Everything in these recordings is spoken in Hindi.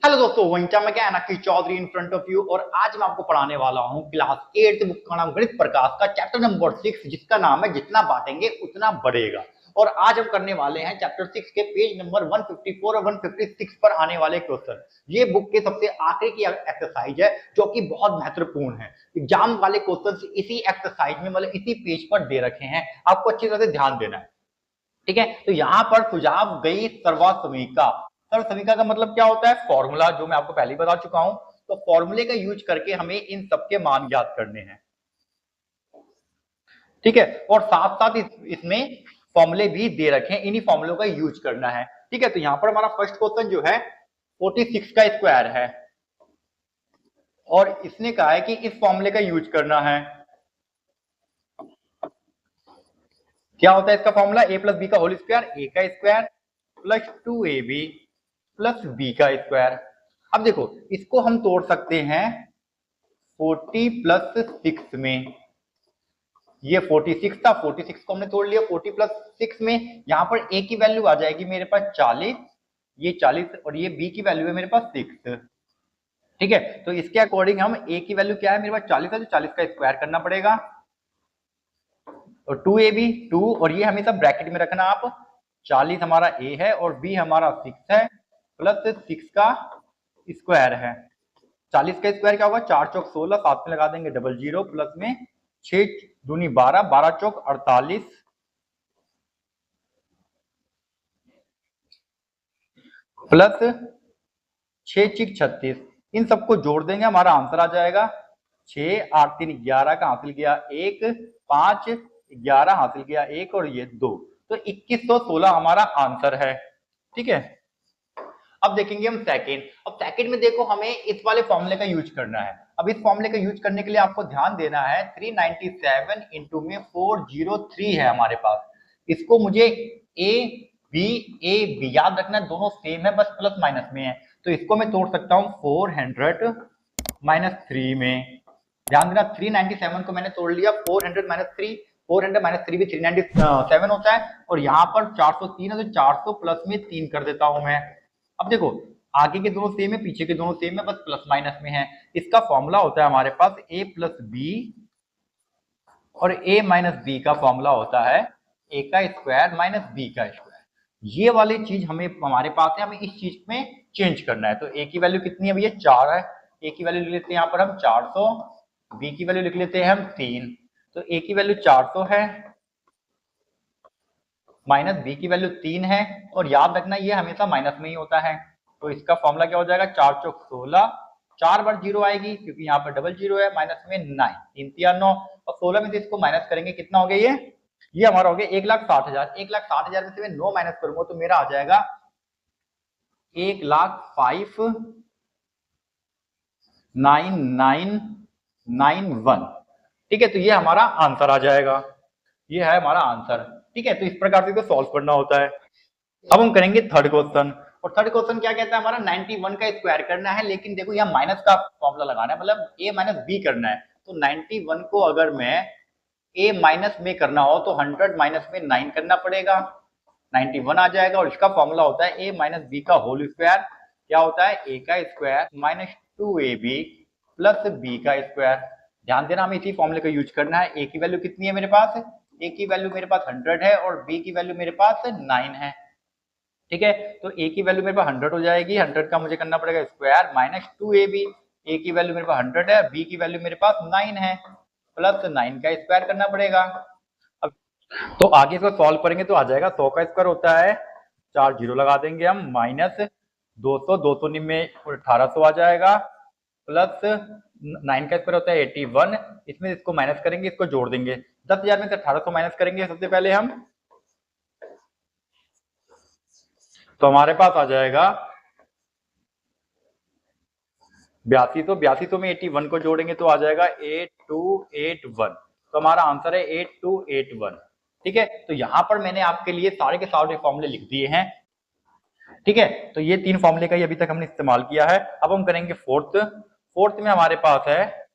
हेलो दोस्तों, वंचा में क्या है ना कि Chaudhary in front of you. और आज मैं आपको पढ़ाने वाला हूँ क्लास 8 बुक का नाम गणित प्रकाश का चैप्टर नंबर 6, जिसका नाम है जितना बांटेंगे उतना बढ़ेगा। और आज हम करने वाले हैं चैप्टर 6 के पेज नंबर 154 और 156 पर आने वाले क्वेश्चन। ये बुक के सबसे आखिरी की एक्सरसाइज है जो कि बहुत महत्वपूर्ण है। एग्जाम वाले क्वेश्चन इसी एक्सरसाइज में मतलब इसी पेज पर दे रखे हैं, आपको अच्छी तरह से ध्यान देना है। ठीक है, तो यहाँ पर सुझाव गई सर्वसमीका। सर्वसमीका का मतलब क्या होता है? फॉर्मूला, जो मैं आपको पहले ही बता चुका हूं। तो फॉर्मूले का यूज करके हमें इन सबके मान ज्ञात करने हैं। ठीक है, और साथ साथ इसमें फॉर्मूले भी दे रखे हैं, इन्हीं फॉर्मूलों का यूज करना है। ठीक है, तो यहाँ पर हमारा फर्स्ट क्वेश्चन जो है 46 का स्क्वायर है और इसने कहा है कि इस फॉर्मूले का यूज करना है। क्या होता है इसका फॉर्मूला? ए प्लस बी का होल स्क्वायर, ए का square plus 2ab plus B का स्क्वायर। अब देखो, इसको हम तोड़ सकते हैं 40 प्लस 6 में। ये 46 था, 46 को हमने तोड़ लिया 40 प्लस 6 में। यहां पर ए की वैल्यू आ जाएगी मेरे पास 40, ये 40, और ये बी की वैल्यू है मेरे पास 6। ठीक है, तो इसके अकॉर्डिंग हम ए की वैल्यू क्या है मेरे पास 40 है, तो 40 का स्क्वायर करना पड़ेगा। और 2ab 2, और ये हमेशा ब्रैकेट में रखना आप। 40 हमारा ए है और बी हमारा 6 है, प्लस 6 का स्क्वायर है। 40 का स्क्वायर क्या होगा? 4 चौक 16, साथ में लगा देंगे डबल जीरो, प्लस में 6 दूनी 12, 12 चौक 48, प्लस 6 चिक 36। इन सबको जोड़ देंगे, हमारा आंसर आ जाएगा 6 8 3 11 का हासिल किया 1, 5 11 हासिल किया 1, और ये 2। तो 2116 हमारा आंसर है। ठीक है, अब देखेंगे हम सेकंड। अब सेकंड में देखो, हमें इस वाले फॉर्मूले का यूज करना है। अब इस फॉर्मूले का यूज करने के लिए आपको ध्यान देना है 397 इंटू में 403 है हमारे पास। इसको मुझे ए बी याद रखना है, दोनों सेम है, बस प्लस माइनस में है। तो इसको मैं तोड़ सकता हूं 400 माइनस 3 में। ध्यान देना, 397 को मैंने तोड़ लिया 400 माइनस 3। 400 माइनस 3 भी 397 होता है, और यहाँ पर 403 है तो 400 प्लस में 3 कर देता हूं मैं। अब देखो, आगे के दोनों सेम है, पीछे के दोनों सेम है, बस प्लस माइनस में है। इसका फॉर्मूला होता है हमारे पास a प्लस बी, और a माइनस बी का फॉर्मूला होता है a का स्क्वायर माइनस b का स्क्वायर। ये वाली चीज हमें हमारे पास है, हमें इस चीज में चेंज करना है। तो a की वैल्यू कितनी है भैया? 4 है। a की वैल्यू लिख लेते हैं यहाँ पर हम 400, b की वैल्यू लिख लेते हैं हम 3। तो a की वैल्यू 400 है, माइनस बी की वैल्यू 3 है, और याद रखना ये हमेशा माइनस में ही होता है। तो इसका फॉर्मूला क्या हो जाएगा? 4 चौक 16, 4 बार जीरो आएगी क्योंकि यहाँ पर डबल जीरो है, माइनस में 9, 3 3 9, और 16 में से इसको माइनस करेंगे, कितना हो गया ये हमारा हो गया 1,60,000। 1,60,000 में से मैं 9 माइनस करूंगा तो मेरा आ जाएगा 1,05,9991। ठीक है, तो ये हमारा आंसर आ जाएगा, ये है हमारा आंसर। ठीक है, तो इस प्रकार से इसको सॉल्व करना होता है। अब हम करेंगे थर्ड क्वेश्चन। और थर्ड क्वेश्चन क्या कहता है? हमारा 91 का स्क्वायर करना है, लेकिन देखो यहाँ माइनस का फॉर्मूला लगाना है, मतलब a माइनस बी करना है। तो 91 को अगर मैं a माइनस में करना हो तो 100 माइनस में 9 करना पड़ेगा, 91 आ जाएगा। और इसका फॉर्मूला होता है a माइनस बी का होल स्क्वायर। क्या होता है? a का square minus 2ab plus b का स्क्वायर। ध्यान देना, हमें इसी फॉर्मूले का यूज करना है। a की वैल्यू कितनी है मेरे पास? a की वैल्यू मेरे पास 100 है और b की वैल्यू मेरे पास 9 है। ठीक है, तो a की वैल्यू मेरे पास 100 हो जाएगी, 100 का मुझे करना पड़ेगा स्क्वायर माइनस 2ab। a की वैल्यू मेरे पास 100 है, b की वैल्यू मेरे पास 9 है, प्लस 9 का स्क्वायर करना पड़ेगा। अब तो आगे इसको सॉल्व करेंगे तो आ जाएगा 100 का स्क्वायर होता है, 4 जीरो लगा देंगे हम, माइनस 200, 200 में 1800 आ जाएगा, प्लस 9 का स्क्वायर होता है 81। इसमें इसको माइनस करेंगे, इसको जोड़ देंगे। 10,000 में से 1800 माइनस करेंगे सबसे पहले हम, तो हमारे पास आ जाएगा 8200। 8200 में 81 को जोड़ेंगे तो आ जाएगा 8281। तो हमारा आंसर है 8281। ठीक है, तो यहां पर मैंने आपके लिए सारे के सारे फॉर्मूले लिख दिए हैं। ठीक है, तो ये 3 फॉर्मूले का ही अभी तक हमने इस्तेमाल किया है। अब हम करेंगे फोर्थ। फोर्थ में हमारे पास है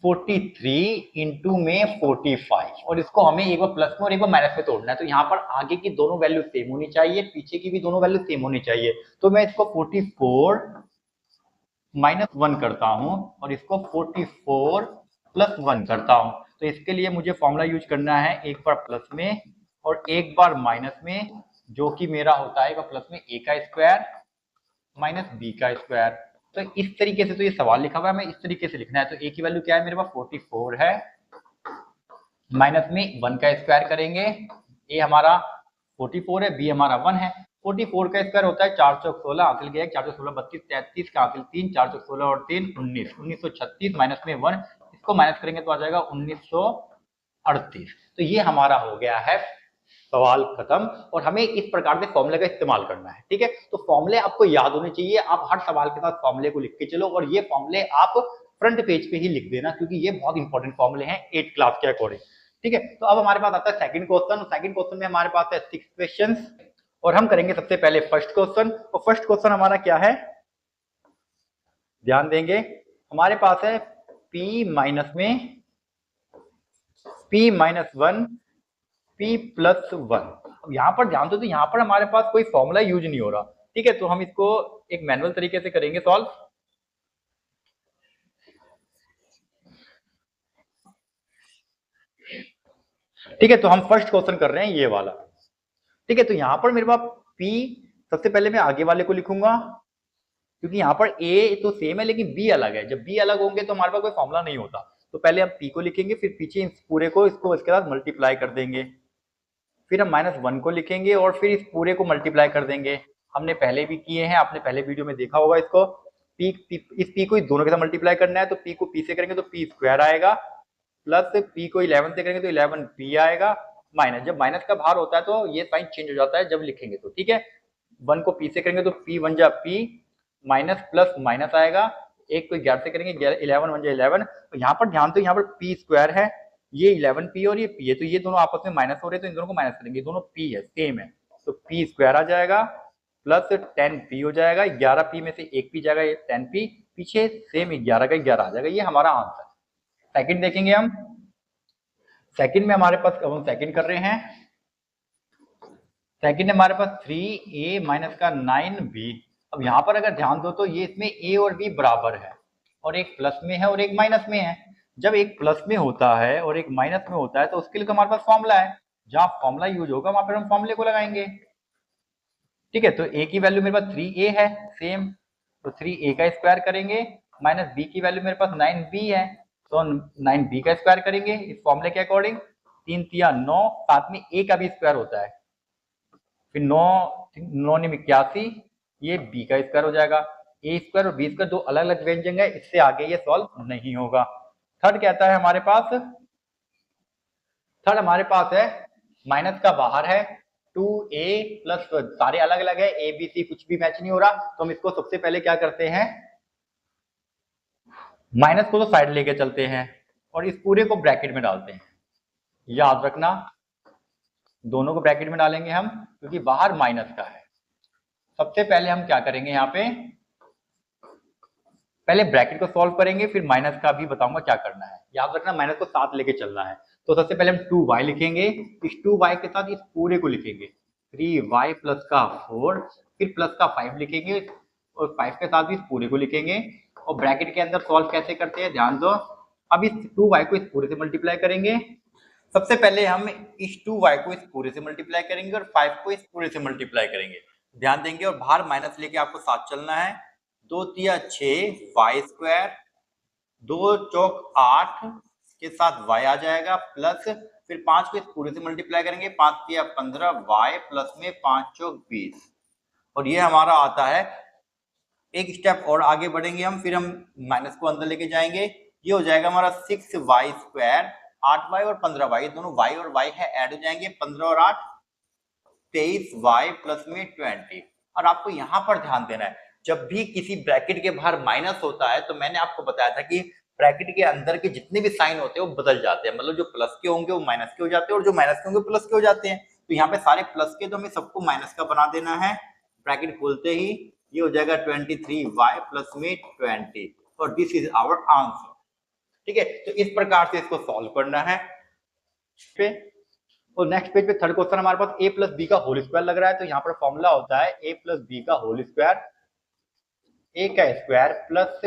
43 इंटू में 45 और इसको हमें एक बार प्लस में और एक बार माइनस में तोड़ना है। तो यहाँ पर आगे की दोनों वैल्यू सेम होनी चाहिए, पीछे की भी दोनों वैल्यू सेम होनी चाहिए। तो मैं इसको 44 माइनस 1 करता हूँ और इसको 44 प्लस 1 करता हूँ। तो इसके लिए मुझे फॉर्मूला यूज करना है, एक बार प्लस में और एक बार माइनस में, जो कि मेरा होता है प्लस में a का स्क्वायर माइनस b का स्क्वायर। तो इस तरीके से तो ये सवाल लिखा हुआ है, हमें इस तरीके से लिखना है। तो a की वैल्यू क्या है मेरे पास 44 है, माइनस में 1 का स्क्वायर करेंगे, a हमारा 44 है, b हमारा 1 है। 44 का स्क्वायर होता है 4 चौक 16 हासिल गया, 4 चौक 16 32 33 का हासिल 3, 4 चौक 16 और 3 19, 1936 माइनस में 1, इसको माइनस करेंगे तो आ जाएगा 1938। तो ये हमारा हो गया है सवाल खत्म। और हमें इस प्रकार से फॉर्मूले का इस्तेमाल करना है, ठीक है। तो फॉर्मूले आपको याद होने चाहिए, आप हर सवाल के साथ फॉर्मूले को लिख के चलो और ये फॉर्मूले आप फ्रंट पेज पे ही लिख देना, क्योंकि ये बहुत इंपॉर्टेंट फॉर्मूले हैं 8th क्लास के अकॉर्डिंग, ठीक है। तो अब हमारे पास आता है सेकंड क्वेश्चन। सेकंड क्वेश्चन में हमारे पास है 6 क्वेश्चन और हम करेंगे सबसे पहले फर्स्ट क्वेश्चन। और फर्स्ट क्वेश्चन हमारा क्या है, ध्यान देंगे, हमारे पास है p माइनस में p माइनस 1 p प्लस 1। अब यहाँ पर ध्यान दो, तो यहाँ पर हमारे पास कोई फॉर्मूला यूज नहीं हो रहा, ठीक है। तो हम इसको एक मैनुअल तरीके से करेंगे सॉल्व, ठीक है। तो हम फर्स्ट क्वेश्चन कर रहे हैं ये वाला, ठीक है। तो यहाँ पर मेरे पास p, सबसे पहले मैं आगे वाले को लिखूंगा, क्योंकि यहाँ पर a तो सेम है लेकिन b अलग है। जब b अलग होंगे तो हमारे पास कोई फॉर्मूला नहीं होता। तो पहले हम p को लिखेंगे, फिर पीछे इस पूरे को इसको इसके साथ मल्टीप्लाई कर देंगे, फिर हम माइनस 1 को लिखेंगे और फिर इस पूरे को मल्टीप्लाई कर देंगे। हमने पहले भी किए हैं, आपने पहले वीडियो में देखा होगा इसको। इस p को इस दोनों के साथ मल्टीप्लाई करना है, तो p को p से करेंगे तो p स्क्वायर आएगा, प्लस p को 11 से करेंगे तो 11p आएगा, माइनस, जब माइनस का भार होता है तो ये साइन चेंज हो जाता है जब लिखेंगे तो, ठीक है। 1 को p से करेंगे तो p 1 जा p, माइनस प्लस माइनस आएगा, एक को 11 से करेंगे 11 1 जा 11। तो यहाँ पर ध्यान दो, यहाँ पर p स्क्वायर है, ये 11p और ये p है, तो ये दोनों आपस में माइनस हो रहे हैं, तो इन दोनों को माइनस करेंगे, दोनों p है, सेम है। तो p स्क्वायर आ जाएगा प्लस 10p हो जाएगा, 11p में से एक p जाएगा, ये 10p, पीछे सेम 11 का 11 आ जाएगा। ये हमारा आंसर। सेकंड देखेंगे हम, सेकंड में हमारे पास, अब हम सेकंड कर रहे हैं, सेकंड में हमारे पास 3a माइनस का 9b। अब यहाँ पर अगर ध्यान दो तो ये इसमें a और b बराबर है, और एक प्लस में है और एक माइनस में है। जब एक प्लस में होता है और एक माइनस में होता है तो उसके लिए तो हमारे पास फॉर्मूला है, जहां फॉर्मूला यूज होगा वहां पर हम फॉर्मूले को लगाएंगे, ठीक है। तो a की वैल्यू मेरे पास 3a है सेम, तो 3a का स्क्वायर करेंगे, माइनस b की वैल्यू मेरे पास 9b है, तो 9b का स्क्वायर करेंगे इस फॉर्मूले के अकॉर्डिंग। 3 तिया 9, साथ में a का भी स्क्वायर होता है, फिर 9 9 81, ये b का स्क्वायर हो जाएगा। a स्क्वायर और b स्क्वायर दो अलग अलग व्यंजक है, इससे आगे ये सॉल्व नहीं होगा। थर्ड कहता है हमारे पास, थर्ड हमारे पास है माइनस का बाहर है 2a प्लस, सारे अलग अलग है, a b c कुछ भी मैच नहीं हो रहा, तो हम इसको सबसे पहले क्या करते हैं, माइनस को तो साइड लेके चलते हैं और इस पूरे को ब्रैकेट में डालते हैं। याद रखना, दोनों को ब्रैकेट में डालेंगे हम, क्योंकि बाहर माइनस का है। सबसे पहले हम क्या करेंगे, यहाँ पे पहले ब्रैकेट को सॉल्व करेंगे, फिर माइनस का भी बताऊंगा क्या करना है। याद रखना, माइनस को साथ लेके चलना है। तो सबसे पहले हम 2y लिखेंगे, इस 2y के साथ इस पूरे को लिखेंगे, 3y प्लस का 4, फिर प्लस का 5 लिखेंगे और 5 के साथ भी इस पूरे को लिखेंगे। और ब्रैकेट के अंदर सॉल्व कैसे करते हैं ध्यान दो, अब इस 2y को इस पूरे से मल्टीप्लाई करेंगे। सबसे पहले हम इस 2y को इस पूरे से मल्टीप्लाई करेंगे और 5 को इस पूरे से मल्टीप्लाई करेंगे, ध्यान देंगे। और बाहर माइनस लेके आपको साथ चलना है, 2 तिया 6 y स्क्वायर, 2 चौक 8 के साथ y आ जाएगा, प्लस फिर 5 को इस पूरे से मल्टीप्लाई करेंगे, 5 तिया 15 y प्लस में 5 चौक 20, और ये हमारा आता है। एक स्टेप और आगे बढ़ेंगे हम, फिर हम माइनस को अंदर लेके जाएंगे, ये हो जाएगा हमारा 6y स्क्वायर, 8y और 15y, दोनों y और y है ऐड हो जाएंगे, 15 और 8 23y प्लस में 20। और आपको यहाँ पर ध्यान देना है, जब भी किसी ब्रैकेट के बाहर माइनस होता है तो मैंने आपको बताया था कि ब्रैकेट के अंदर के जितने भी साइन होते हैं वो बदल जाते हैं, मतलब जो प्लस के होंगे वो माइनस के हो जाते हैं और जो माइनस के होंगे प्लस के हो जाते हैं। तो यहाँ पे सारे प्लस के, तो हमें सबको माइनस का बना देना है। ब्रैकेट खोलते ही ये हो जाएगा 23y प्लस में 20, और दिस इज आवर आंसर, ठीक है, तो इस प्रकार से इसको सॉल्व करना है पे। और नेक्स्ट पेज पे थर्ड क्वेश्चन हमारे पास a प्लस बी का होल स्क्वायर लग रहा है, तो यहाँ पर फॉर्मूला होता है a प्लस बी का होल स्क्वायर, a का square plus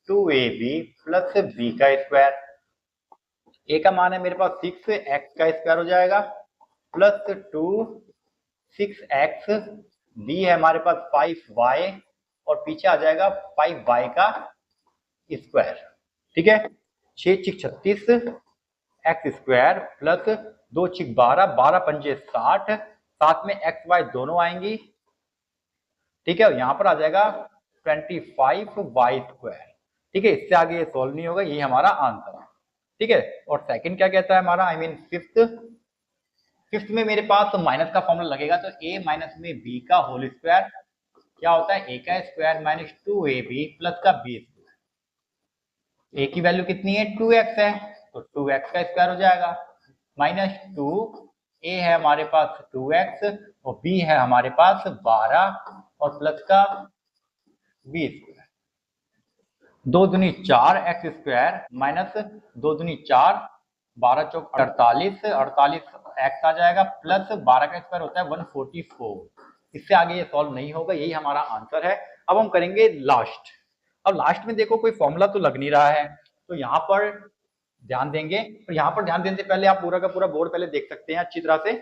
2ab plus b का स्क्वायर। a का मान है मेरे पास 6x का स्क्वायर हो जाएगा प्लस 2 6x, b है हमारे पास 5y और पीछे आ जाएगा 5y का स्क्वायर। ठीक है, 6 6 36 एक्स स्क्वायर प्लस 2 6 12 12 पंजे 60, साथ में एक्स वाई दोनों आएंगी। ठीक है, यहां पर आ जाएगा 25y स्क्वायर। ठीक है, इससे आगे ये सॉल्व नहीं होगा, ये हमारा आंसर है। ठीक है, और सेकंड क्या कहता है हमारा, आई मीन फिफ्थ में मेरे पास माइनस का फॉर्मूला लगेगा, तो a माइनस में b का होल स्क्वायर क्या होता है, a का स्क्वायर माइनस 2ab प्लस का b स्क्वायर। a की वैल्यू कितनी है 2x है, तो 2x का स्क्वायर हो जाएगा माइनस 2, a है हमारे पास 2x और b है हमारे पास 12 और प्लस का b स्क्वायर। 2 दूनी 4 एक्स स्क्वायर माइनस 2 दूनी 4, 12 चौक 48, 48 एक्स आ जाएगा प्लस 12 का स्क्वायर होता है 144। इससे आगे ये सॉल्व नहीं होगा, यही हमारा आंसर है। अब हम करेंगे लास्ट। अब लास्ट में देखो कोई फॉर्मूला तो लग नहीं रहा है, तो यहाँ पर ध्यान देंगे, और यहाँ पर ध्यान देने से पहले आप पूरा का पूरा बोर्ड पहले देख सकते हैं अच्छी तरह से।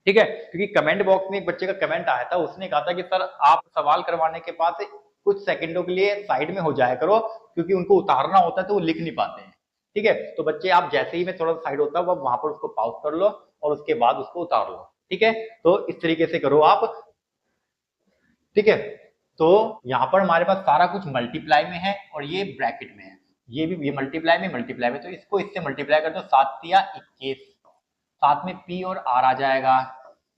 ठीक है, क्योंकि कमेंट बॉक्स में एक बच्चे का कमेंट आया था, उसने कहा था कि सर आप सवाल करवाने के बाद कुछ सेकंडों के लिए साइड में हो जाया करो, क्योंकि उनको उतारना होता है तो वो लिख नहीं पाते हैं। ठीक है, तो बच्चे आप जैसे ही मैं थोड़ा सा साइड होता है वहां पर उसको पॉज कर लो और उसके बाद उसको उतार लो। ठीक है, तो इस तरीके से करो आप। ठीक है, तो यहाँ पर हमारे पास सारा कुछ मल्टीप्लाई में है और ये ब्रैकेट में है, ये भी ये मल्टीप्लाई में, तो इसको इससे मल्टीप्लाई कर दो, 7 या 21, साथ में p और r आ जाएगा,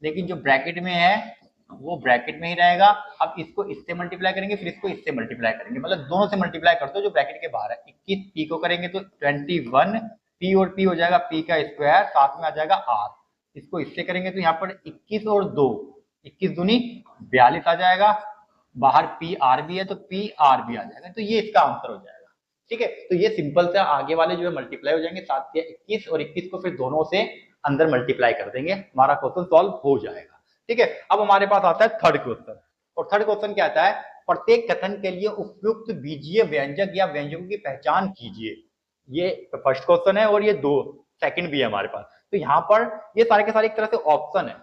लेकिन जो ब्रैकेट में है वो ब्रैकेट में ही रहेगा। अब इसको इससे मल्टीप्लाई करेंगे, फिर इसको इससे मल्टीप्लाई करेंगे, मतलब दोनों से मल्टीप्लाई कर दो जो ब्रैकेट के बाहर है। 21 p को करेंगे तो 21 p और p हो जाएगा p का स्क्वायर, साथ में आ जाएगा r। इसको इससे करेंगे तो यहाँ पर 21 और 2 21 दूनी 42 आ जाएगा, बाहर पी आर भी है तो पी आर भी आ जाएगा, तो ये इसका आंसर हो जाएगा। ठीक है, तो ये सिंपल से आगे वाले जो है मल्टीप्लाई हो जाएंगे, 7 या 21 और 21 को फिर दोनों से अंदर मल्टीप्लाई कर देंगे, हमारा क्वेश्चन सॉल्व हो जाएगा। ठीक है, अब हमारे पास आता है थर्ड क्वेश्चन, और थर्ड क्वेश्चन क्या आता है, प्रत्येक कथन के लिए उपयुक्त बीजीय व्यंजक या व्यंजकों की पहचान कीजिए। ये फर्स्ट क्वेश्चन है और ये दो सेकंड भी है हमारे पास। तो यहाँ पर ये सारे के सारे एक तरह से ऑप्शन है।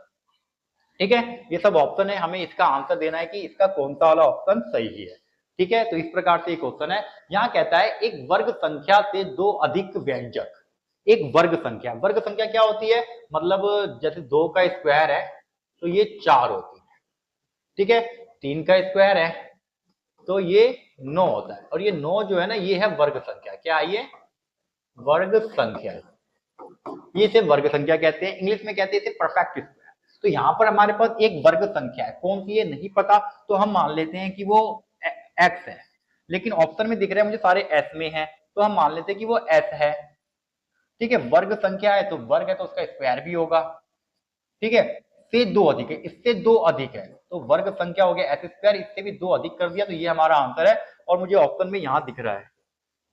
ठीक है, ये सब ऑप्शन है, हमें इसका आंसर देना है कि इसका कौन सा वाला ऑप्शन सही है। ठीक है, तो इस प्रकार से एक क्वेश्चन है, यहाँ कहता है एक वर्ग संख्या से 2 अधिक व्यंजक। एक वर्ग संख्या क्या होती है, मतलब जैसे 2 का स्क्वायर है तो ये 4 होती है। ठीक है, 3 का स्क्वायर है तो ये 9 होता है, और ये 9 जो है ना ये है वर्ग संख्या। क्या है ये, वर्ग संख्या, ये इसे वर्ग संख्या कहते हैं, इंग्लिश में कहते हैं इसे परफेक्ट स्क्वायर। तो यहाँ पर हमारे पास एक वर्ग संख्या है, कौन सी है नहीं पता, तो हम मान लेते हैं कि वो x है, लेकिन ऑप्शन में दिख रहा है मुझे सारे s में है, तो हम मान लेते हैं कि वो s है। ठीक है, वर्ग संख्या है तो वर्ग है तो उसका स्क्वायर भी होगा। ठीक है, से 2 अधिक है, इससे 2 अधिक है तो वर्ग संख्या हो गया s स्क्वायर, इससे भी 2 अधिक कर दिया तो ये हमारा आंसर है, और मुझे ऑप्शन में यहाँ दिख रहा है।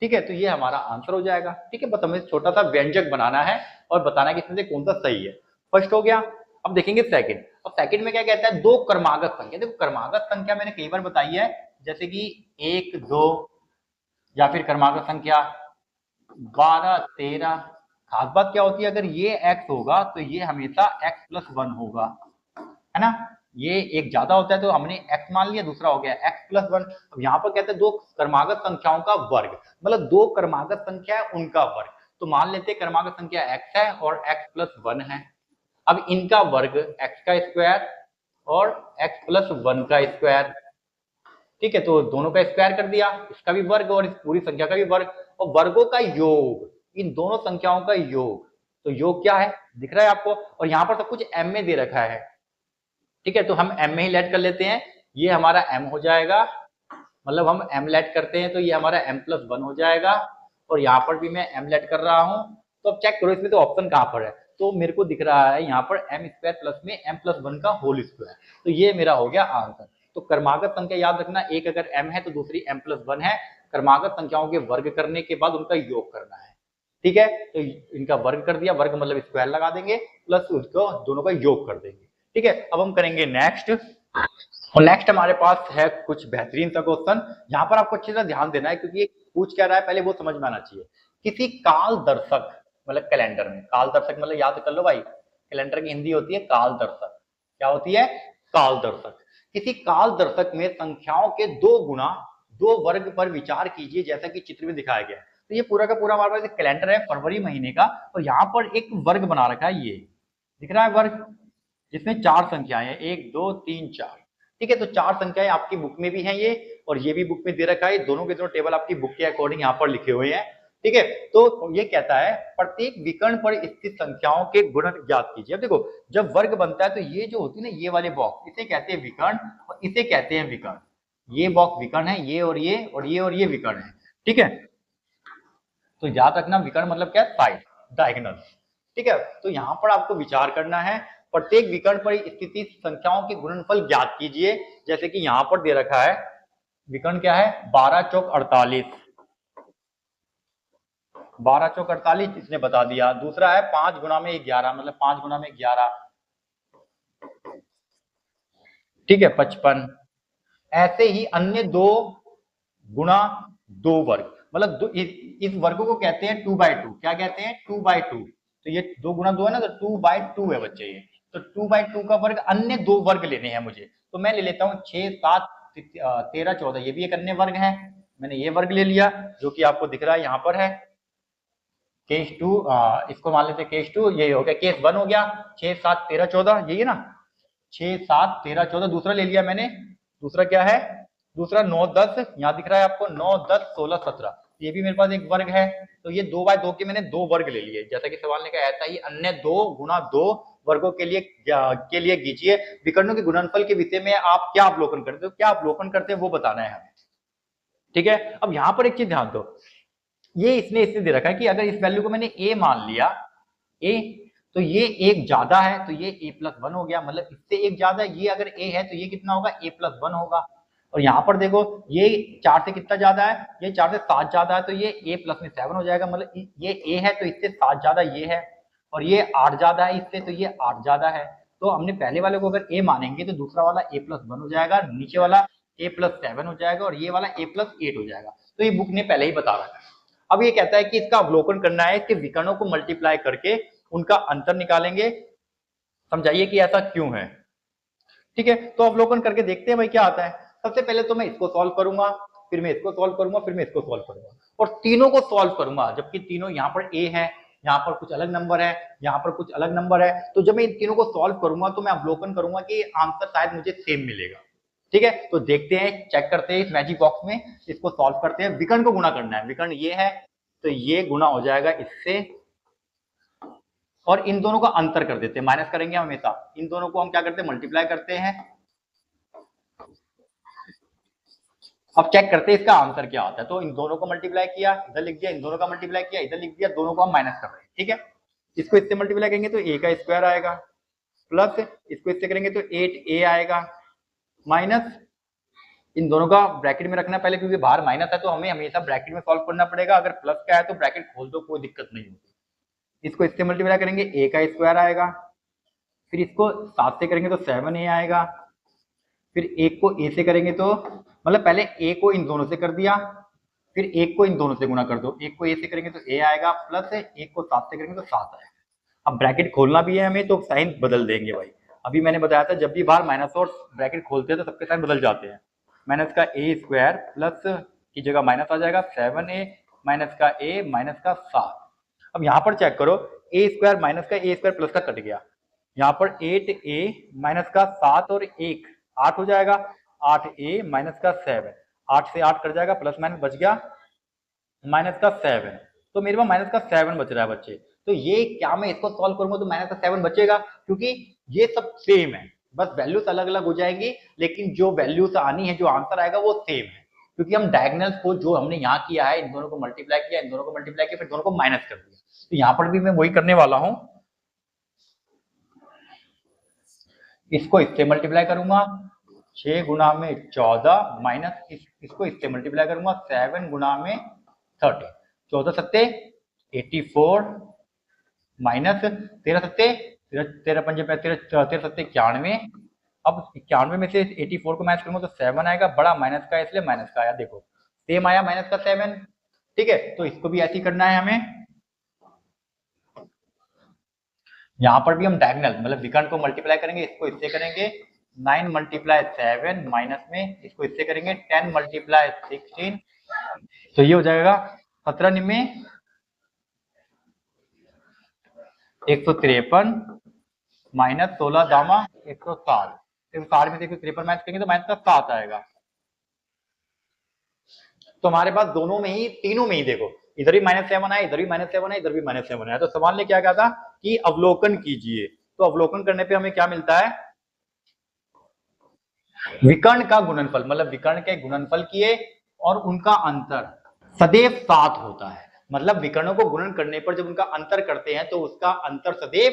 ठीक है, तो ये हमारा आंसर हो जाएगा। ठीक है, बस हमें छोटा सा व्यंजक बनाना है और बताना है कि इसमें से कौन सा सही है। फर्स्ट हो गया, अब देखेंगे सेकंड। अब सेकंड में क्या कहता है, 2 क्रमागत संख्या। देखो क्रमागत संख्या मैंने कई बार बताई है, जैसे कि 1 2, या फिर क्रमागत संख्या 12 13। खास बात क्या होती है, अगर ये x होगा तो ये हमेशा x+1 होगा, है ना, ये एक ज्यादा होता है तो हमने x मान लिया, दूसरा हो गया x+1। अब यहाँ पर कहते हैं 2 क्रमागत संख्याओं का वर्ग, मतलब 2 क्रमागत संख्या है उनका वर्ग, तो मान लेते हैं क्रमागत संख्या x है और x+1 है। अब इनका वर्ग x का स्क्वायर और x+1 का स्क्वायर। ठीक है, तो दोनों का स्क्वायर कर दिया, इसका भी वर्ग और इस पूरी संख्या का भी वर्ग, और वर्गों का योग, इन दोनों संख्याओं का योग। तो योग क्या है दिख रहा है आपको, और यहाँ पर सब कुछ m में दे रखा है। ठीक है, तो हम m में ही लेट कर लेते हैं, ये हमारा m हो जाएगा, मतलब हम m लेट करते हैं तो ये हमारा m+1 हो जाएगा, और यहाँ पर भी मैं m लेट कर रहा हूँ। तो अब चेक करो इसमें तो ऑप्शन कहाँ पर है, तो मेरे को दिख रहा है यहाँ पर m² प्लस में m+1 का होल स्क्वायर, तो ये मेरा हो गया आंसर। तो क्रमागत संख्या याद रखना, एक अगर m है तो दूसरी m+1 है, क्रमागत संख्याओं के वर्ग करने के बाद उनका योग करना है। ठीक है, तो इनका वर्ग कर दिया, वर्ग मतलब स्क्वायर लगा देंगे प्लस उसको दोनों का योग कर देंगे। ठीक है, अब हम करेंगे नेक्स्ट। और नेक्स्ट हमारे पास है कुछ बेहतरीन सा क्वेश्चन, यहाँ पर आपको अच्छी तरह ध्यान देना है क्योंकि ये पूछ क्या रहा है पहले वो समझ में आना चाहिए। किसी काल दर्शक मतलब कैलेंडर में, काल दर्शक मतलब याद कर लो भाई, कैलेंडर की हिंदी होती है काल दर्शक। क्या होती है? काल दर्शक। किसी काल दर्शक में संख्याओं के दो गुणा दो वर्ग पर विचार कीजिए जैसा कि चित्र में दिखाया गया है। तो ये पूरा का पूरा हमारे पास कैलेंडर है फरवरी महीने का, और यहाँ पर एक वर्ग बना रखा है, ये दिख रहा है वर्ग, जिसमें चार संख्याएं हैं, 1 2 3 4। ठीक है, तो चार संख्याएं आपकी बुक में भी हैं ये, और ये भी बुक में दे रखा है, दोनों के दोनों टेबल आपकी बुक के अकॉर्डिंग यहाँ पर लिखे हुए हैं। ठीक है, तो ये कहता है प्रत्येक विकर्ण पर स्थित संख्याओं के गुणन ज्ञात कीजिए। अब देखो जब वर्ग बनता है तो ये जो होती है ना, ये वाले बॉक्स, इसे कहते हैं विकर्ण और इसे कहते हैं विकर्ण। ये बॉक्स विकर्ण है, ये और ये और ये और ये विकर्ण है। ठीक है, तो याद रखना विकर्ण मतलब क्या है? Side, diagonal. ठीक है, तो यहाँ पर आपको विचार करना है, प्रत्येक विकर्ण पर स्थित संख्याओं के गुणनफल ज्ञात कीजिए। जैसे कि यहाँ पर दे रखा है विकर्ण क्या है? 12 चौक 48, 12 चौक 48 इसने बता दिया। दूसरा है 5 गुणा में 11 मतलब 5 गुणा में 11, ठीक है 55। ऐसे ही अन्य दो गुणा दो वर्ग मतलब इस वर्ग को कहते हैं 2/2। क्या कहते हैं? 2/2। तो ये 2 गुणा 2 है ना, तो 2/2 है बच्चे ये। तो 2/2 का वर्ग, अन्य दो वर्ग लेने हैं मुझे, तो मैं ले लेता हूँ 6 7 13 14, ये भी एक अन्य वर्ग है। मैंने ये वर्ग ले लिया जो कि आपको दिख रहा है यहाँ पर है केस 2। इसको मान लेते हैं केस 2, ये हो गया। केस 1 हो गया 6 7 13 14, यही है ना, 6 7 13 14। दूसरा ले लिया मैंने, दूसरा क्या है? दूसरा 9 10, यहाँ दिख रहा है आपको 9 10 16 17, ये भी मेरे पास एक वर्ग है। तो ये 2/2 के मैंने दो वर्ग ले लिए, जैसा कि सवाल ने कहा ऐसा ही अन्य दो गुणा दो वर्गों के लिए कीजिए। विकर्णों के गुणनफल के विषय में आप क्या अवलोकन करते हो, क्या अवलोकन करते हैं वो बताना है हमें। ठीक है, अब यहाँ पर एक चीज ध्यान दो, ये इसने दे रखा है कि अगर इस वैल्यू को मैंने ए मान लिया, ए, तो ये एक ज्यादा है तो ये a+1 हो गया, मतलब इससे एक ज्यादा है। ये अगर a है तो ये कितना होगा? a+1 होगा। और यहाँ पर देखो ये 4 से कितना ज्यादा है? ये 4 से 7 ज्यादा है, तो ये a+7 हो जाएगा। मतलब ये a है तो इससे 7 ज्यादा ये है, और ये 8 ज्यादा है इससे, तो ये 8 ज्यादा है। तो हमने पहले वाले को अगर a मानेंगे तो दूसरा वाला a+1 हो जाएगा, नीचे वाला a+7 हो जाएगा, और ये वाला a+8 हो जाएगा। तो ये बुक ने पहले ही बता रखा है। अब ये कहता है कि इसका अवलोकन करना है, इसके विकर्णों को मल्टीप्लाई करके उनका अंतर निकालेंगे। समझाइए कि ऐसा क्यों है। ठीक है, तो अवलोकन करके देखते हैं भाई क्या आता है। सबसे पहले तो मैं इसको सॉल्व करूंगा, फिर मैं इसको सॉल्व करूंगा, फिर मैं इसको सॉल्व करूंगा, और तीनों को सॉल्व करूंगा, जबकि तीनों यहाँ पर ए है, यहाँ पर कुछ अलग नंबर है, यहाँ पर कुछ अलग नंबर है। तो जब मैं इन तीनों को सॉल्व करूंगा तो मैं अवलोकन करूंगा कि आंसर शायद मुझे सेम मिलेगा। ठीक है, तो देखते हैं, चेक करते हैं इस मैजिक बॉक्स में, इसको सॉल्व करते हैं। विकर्ण को गुणा करना है, विकर्ण ये है तो ये गुणा हो जाएगा इससे, और इन दोनों का अंतर कर देते हैं, माइनस करेंगे हमेशा। इन दोनों को हम क्या करते हैं? मल्टीप्लाई करते हैं। अब चेक करते हैं इसका आंसर क्या आता है। तो इन दोनों को मल्टीप्लाई किया, इधर लिख दिया, इन दोनों का मल्टीप्लाई किया, इधर लिख दिया, दोनों को हम माइनस कर रहे हैं। ठीक है, इसको इससे मल्टीप्लाई करेंगे तो ए का स्क्वायर आएगा, प्लस इसको इससे करेंगे तो 8a आएगा, माइनस इन दोनों का ब्रैकेट में रखना पहले, क्योंकि बाहर माइनस है तो हमें हमेशा ब्रैकेट में सॉल्व करना पड़ेगा। अगर प्लस का है तो ब्रैकेट खोल दो, कोई दिक्कत नहीं होती। इसको इससे मल्टीप्लाई करेंगे, a का स्क्वायर आएगा, फिर इसको 7 से करेंगे तो 7a आएगा, फिर एक को a से करेंगे तो, मतलब पहले a को इन दोनों से कर दिया, फिर एक को इन दोनों से गुणा कर दो, एक को a से करेंगे तो a आएगा, प्लस एक को 7 से करेंगे तो 7 आएगा। अब ब्रैकेट खोलना भी है हमें तो साइन बदल देंगे भाई। अभी मैंने बताया था जब भी बाहर माइनस और ब्रैकेट खोलते हैं तो सबके साइन बदल जाते हैं। माइनस का a स्क्वायर प्लस की जगह माइनस आ जाएगा 7a, माइनस का a माइनस का 7। अब यहाँ पर चेक करो, a स्क्वायर माइनस का a स्क्वायर प्लस का कट गया, यहाँ पर 8a माइनस का 7 और 1 8 हो जाएगा, 8a माइनस का 7, 8 से 8 कट जाएगा, प्लस माइनस बच गया माइनस का 7। तो मेरे पास माइनस का 7 बच रहा है बच्चे। तो ये क्या मैं इसको सॉल्व करूंगा तो माइनस का 7 बचेगा, क्योंकि ये सब सेम है, बस वैल्यूज अलग अलग हो जाएंगी, लेकिन जो वैल्यूज आनी है, जो आंसर आएगा वो सेम है। क्योंकि हम डायगोनल्स को जो हमने यहाँ किया है, इन दोनों को मल्टीप्लाई किया, इन दोनों को मल्टीप्लाई किया, फिर दोनों को माइनस कर दिया। तो यहाँ पर भी मैं वही करने वाला हूँ, इसको इससे मल्टीप्लाई करूंगा, 6 गुना में 14 माइनस इसको इससे मल्टीप्लाई करूंगा 7 गुना में 30, 14 सत्ते 84 माइनस 13 सत्ते 13 पंजे 13 सत्ते 91। अब 91 में से 84 को मैच करूंगा तो 7 आएगा, बड़ा माइनस का है इसलिए माइनस का आया, देखो सेम आया माइनस का 7। ठीक है, तो इसको भी ऐसे ही करना है हमें। यहाँ पर भी हम डायगोनल मतलब विकर्ण को मल्टीप्लाई करेंगे, इसको इससे करेंगे 9 मल्टीप्लाई 7 माइनस में इसको इससे करेंगे 10 मल्टीप्लाई 16, तो ये हो जाएगा 17 निम्मे 153 माइनस 16 दामा 160, 160 में से 153 माइनस करेंगे तो माइनस का 7 आएगा। तो हमारे पास दोनों में ही तीनों में ही देखो इधर भी -7 आया, इधर भी -7 है, इधर भी -7 आया, तो सवाल ने क्या कहा था कि अवलोकन कीजिए। तो अवलोकन करने पे हमें क्या मिलता है, विकर्ण का गुणनफल मतलब विकर्ण के गुणनफल किए और उनका अंतर सदैव 7 होता है। मतलब विकर्णों को गुणन करने पर जब उनका अंतर करते हैं तो उसका अंतर सदैव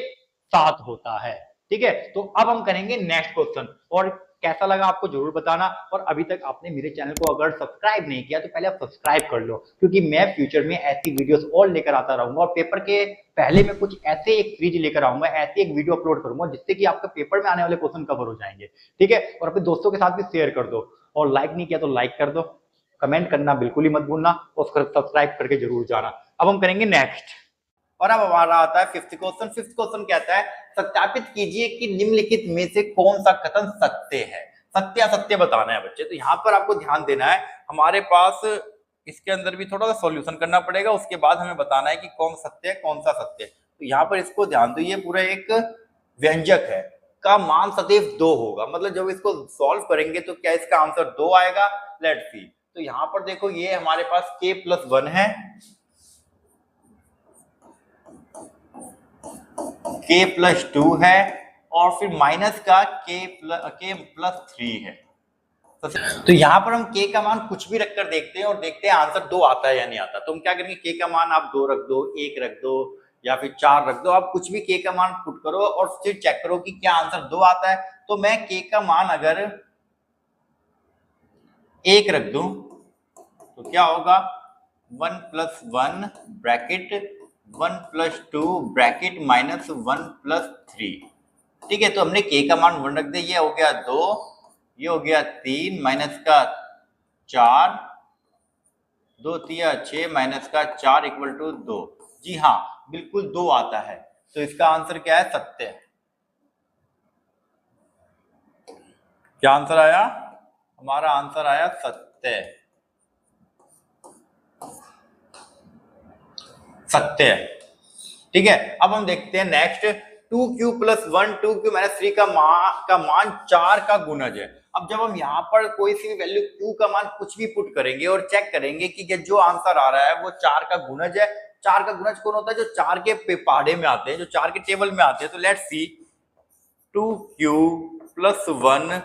7 होता है। ठीक है, तो अब हम करेंगे नेक्स्ट क्वेश्चन, और कैसा लगा आपको जरूर बताना। और अभी तक आपने मेरे चैनल को अगर सब्सक्राइब नहीं किया तो पहले आप सब्सक्राइब कर लो, क्योंकि मैं फ्यूचर में ऐसी वीडियोस और लेकर आता रहूंगा, और पेपर के पहले मैं कुछ ऐसे एक सीरीज लेकर आऊंगा, ऐसे एक वीडियो अपलोड करूंगा जिससे कि आपका पेपर में आने वाले क्वेश्चन कवर हो जाएंगे। ठीक है, और अपने दोस्तों के साथ भी शेयर कर दो, और लाइक नहीं किया तो लाइक कर दो, कमेंट करना बिल्कुल ही मत भूलना, और सब्सक्राइब करके जरूर जाना। अब हम करेंगे नेक्स्ट, और अब हमारा आता है फिफ्थ क्वेश्चन। फिफ्थ क्वेश्चन कहता है सत्यापित कीजिए कि निम्नलिखित में से कौन सा कथन सत्य है। सत्य असत्य बताना है बच्चे, तो यहाँ पर आपको ध्यान देना है, हमारे पास इसके अंदर भी थोड़ा सा सॉल्यूशन करना पड़ेगा, उसके बाद हमें बताना है कि कौन सत्य है कौन सा सत्य है। तो यहाँ पर इसको ध्यान दो, ये पूरा एक व्यंजक है का मान सदैव 2 होगा, मतलब जब इसको सॉल्व करेंगे तो क्या इसका आंसर 2 आएगा। लेट्स सी, तो यहाँ पर देखो ये हमारे पास k+1 है, k+2 है, और फिर माइनस का k+3 है। तो यहाँ पर हम k का मान कुछ भी रखकर देखते हैं और देखते हैं आंसर 2 आता है या नहीं आता। तो हम क्या करेंगे, k का मान आप 2 रख दो, 1 रख दो, या फिर 4 रख दो, आप कुछ भी k का मान पुट करो और फिर चेक करो कि क्या आंसर 2 आता है। तो मैं k का मान अगर 1 रख दूं तो क्या होगा, 1+1 ब्रैकेट 1+2 ब्रैकेट -1+3। ठीक है, तो हमने k का मान 1 रख दिया, ये हो गया 2, ये हो गया 3 माइनस का 4, 2 तिया 6 माइनस का 4 इक्वल टू 2। जी हाँ, बिल्कुल 2 आता है, तो इसका आंसर क्या है, सत्य है। क्या आंसर आया, हमारा आंसर आया सत्य, सत्य है। ठीक है, अब हम देखते हैं नेक्स्ट, 2q+1 2q-3 का मान 4 का गुणज है। अब जब हम यहाँ पर कोई सी भी वैल्यू q का मान कुछ भी पुट करेंगे और चेक करेंगे कि जो आंसर आ रहा है वो 4 का गुणज है। 4 का गुणज कौन होता है, जो 4 के पहाड़े में आते हैं, जो 4 के टेबल में आते हैं। तो लेट्स सी, 2q+1,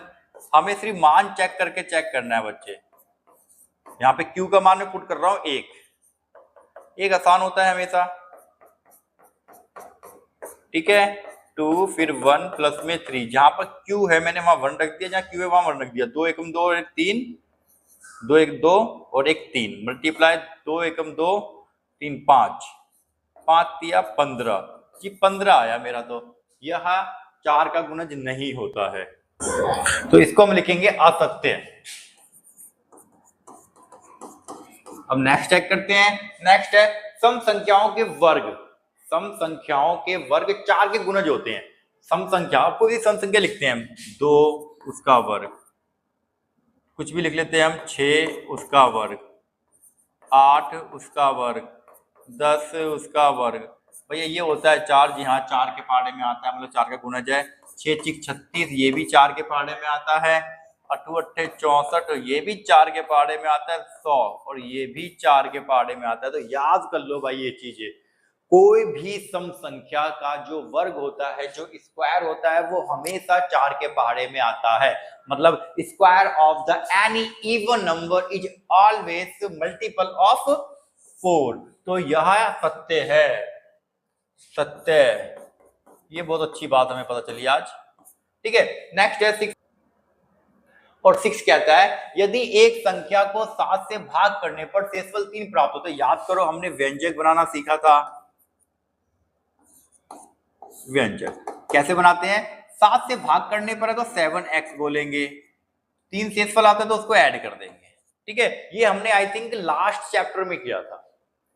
हमें सिर्फ मान चेक करके चेक करना है बच्चे। यहाँ पे q का मान मैं पुट कर रहा हूं 1 आसान होता है हमेशा। ठीक है, 2 फिर 1 प्लस में 3, जहां पर q है मैंने वहां 1 रख दिया, जहां q है वहां 1 रख दिया। 2 एकम 2 और 1 3, 2 1 2 और 1 3 मल्टीप्लाई 2 एकम 2 3 5, 5 तिया 15 जी 15 आया मेरा। तो यह 4 का गुणज नहीं होता है, तो इसको हम लिखेंगे असत्य। अब नेक्स्ट चेक करते हैं, नेक्स्ट है सम संख्याओं के वर्ग। सम संख्याओं के वर्ग 4 के गुणज होते हैं। सम संख्या, आपको भी सम संख्या लिखते हैं हम, 2 उसका वर्ग, कुछ भी लिख लेते हैं हम, 6 उसका वर्ग, 8 उसका वर्ग, 10 उसका वर्ग। भैया ये होता है 4, जी हाँ 4 के पहाड़े में आता है, मतलब 4 का गुणज है। 6 6 36, ये भी 4 के पहाड़े में आता है। 8 8 64, ये भी 4 के पहाड़े में आता है। 100, और ये भी 4 के पहाड़े में आता है। तो याद कर लो भाई ये चीजें, कोई भी सम संख्या का जो वर्ग होता है, जो स्क्वायर होता है, वो हमेशा 4 के पहाड़े में आता है। मतलब square of the any even number is always multiple of 4। तो यह सत्य है, सत्य। ये बहुत अच्छी बात हमें पता चली आज। ठीक है, नेक्स्ट है 6। और 6 कहता है यदि एक संख्या को 7 से भाग करने पर शेषफल 3 प्राप्त होता है। याद करो हमने व्यंजक बनाना सीखा था। व्यंजक कैसे बनाते हैं, 7 से भाग करने पर है तो 7x बोलेंगे, 3 शेषफल आता है तो उसको ऐड कर देंगे। ठीक है, ये हमने आई थिंक लास्ट चैप्टर में किया था।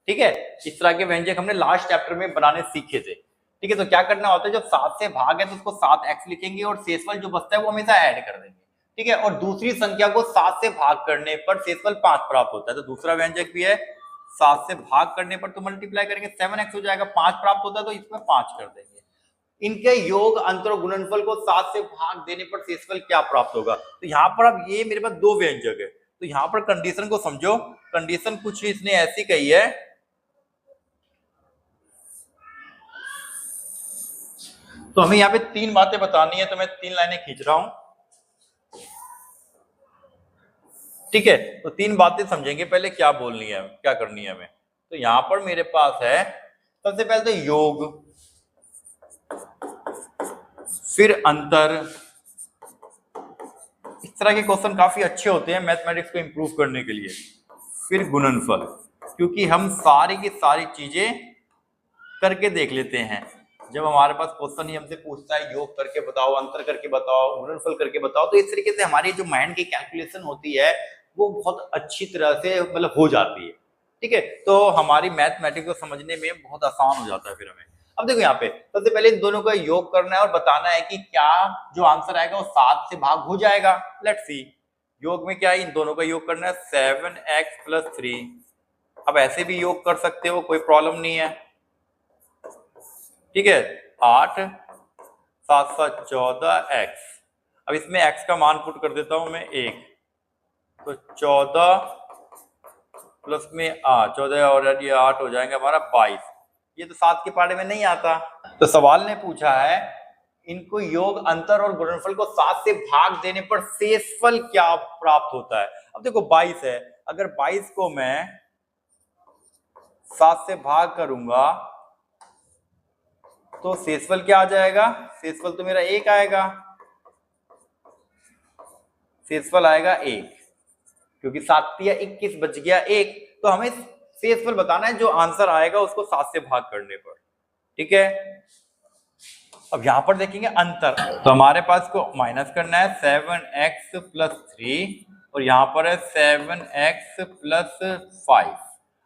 ठीक है, इस तरह के व्यंजक हमने लास्ट चैप्टर में बनाने सीखे थे। ठीक है, तो क्या करना होता है, जब 7 से भाग है तो उसको 7x लिखेंगे और शेषफल जो बचता है वो हमेशा ऐड कर देंगे। ठीक है, और दूसरी संख्या को 7 से भाग करने पर शेषफल 5 प्राप्त होता है। तो दूसरा व्यंजक भी है, 7 से भाग करने पर तो मल्टीप्लाई करेंगे 7x हो जाएगा, 5 प्राप्त होता है तो इसमें 5 कर देंगे। इनके योग, अंतर और गुणनफल को 7 से भाग देने पर शेषफल क्या प्राप्त होगा। तो यहाँ पर अब ये मेरे पास दो व्यंजक है, तो यहाँ पर कंडीशन को समझो। कंडीशन कुछ इसने ऐसी कही है, तो हमें यहाँ पे 3 बातें बतानी है, तो मैं 3 लाइनें खींच रहा हूं। ठीक है, तो 3 बातें समझेंगे, पहले क्या बोलनी है, क्या करनी है हमें। तो यहां पर मेरे पास है सबसे पहले तो योग, फिर अंतर। इस तरह के क्वेश्चन काफी अच्छे होते हैं मैथमेटिक्स को इंप्रूव करने के लिए। फिर गुणनफल, क्योंकि हम सारी की सारी चीजें करके देख लेते हैं। जब हमारे पास क्वेश्चन ही हमसे पूछता है योग करके बताओ, अंतर करके बताओ, गुणनफल करके बताओ, तो इस तरीके से हमारी जो माइंड की कैलकुलेशन होती है वो बहुत अच्छी तरह से मतलब हो जाती है। ठीक है, तो हमारी मैथमेटिक्स को समझने में बहुत आसान हो जाता है फिर हमें। अब देखो यहाँ पे सबसे पहले इन दोनों का योग करना है और बताना है कि क्या जो आंसर आएगा वो 7 से भाग हो जाएगा। लेट्स सी, योग में क्या है, इन दोनों का योग करना है 7x + 3। अब ऐसे भी योग कर सकते हो, कोई प्रॉब्लम नहीं है। ठीक है, 8 7 7 14x। अब इसमें x का मान पुट कर देता हूं मैं 1, तो 14 प्लस में 14 और ये 8 हो जाएंगे हमारा 22। ये तो 7 के पहाड़े में नहीं आता। तो सवाल ने पूछा है इनको योग, अंतर और गुणनफल को 7 से भाग देने पर शेषफल क्या प्राप्त होता है। अब देखो 22 है, अगर 22 को मैं 7 से भाग करूंगा तो शेषफल क्या आ जाएगा, शेषफल तो मेरा 1 आएगा, शेषफल आएगा 1, क्योंकि 7 या 21 बच गया 1। तो हमें शेषफल बताना है, जो आंसर आएगा उसको 7 से भाग करने पर। ठीक है, अब यहां पर देखेंगे अंतर, तो हमारे पास को माइनस करना है 7x + 3 और यहां पर है 7x + 5।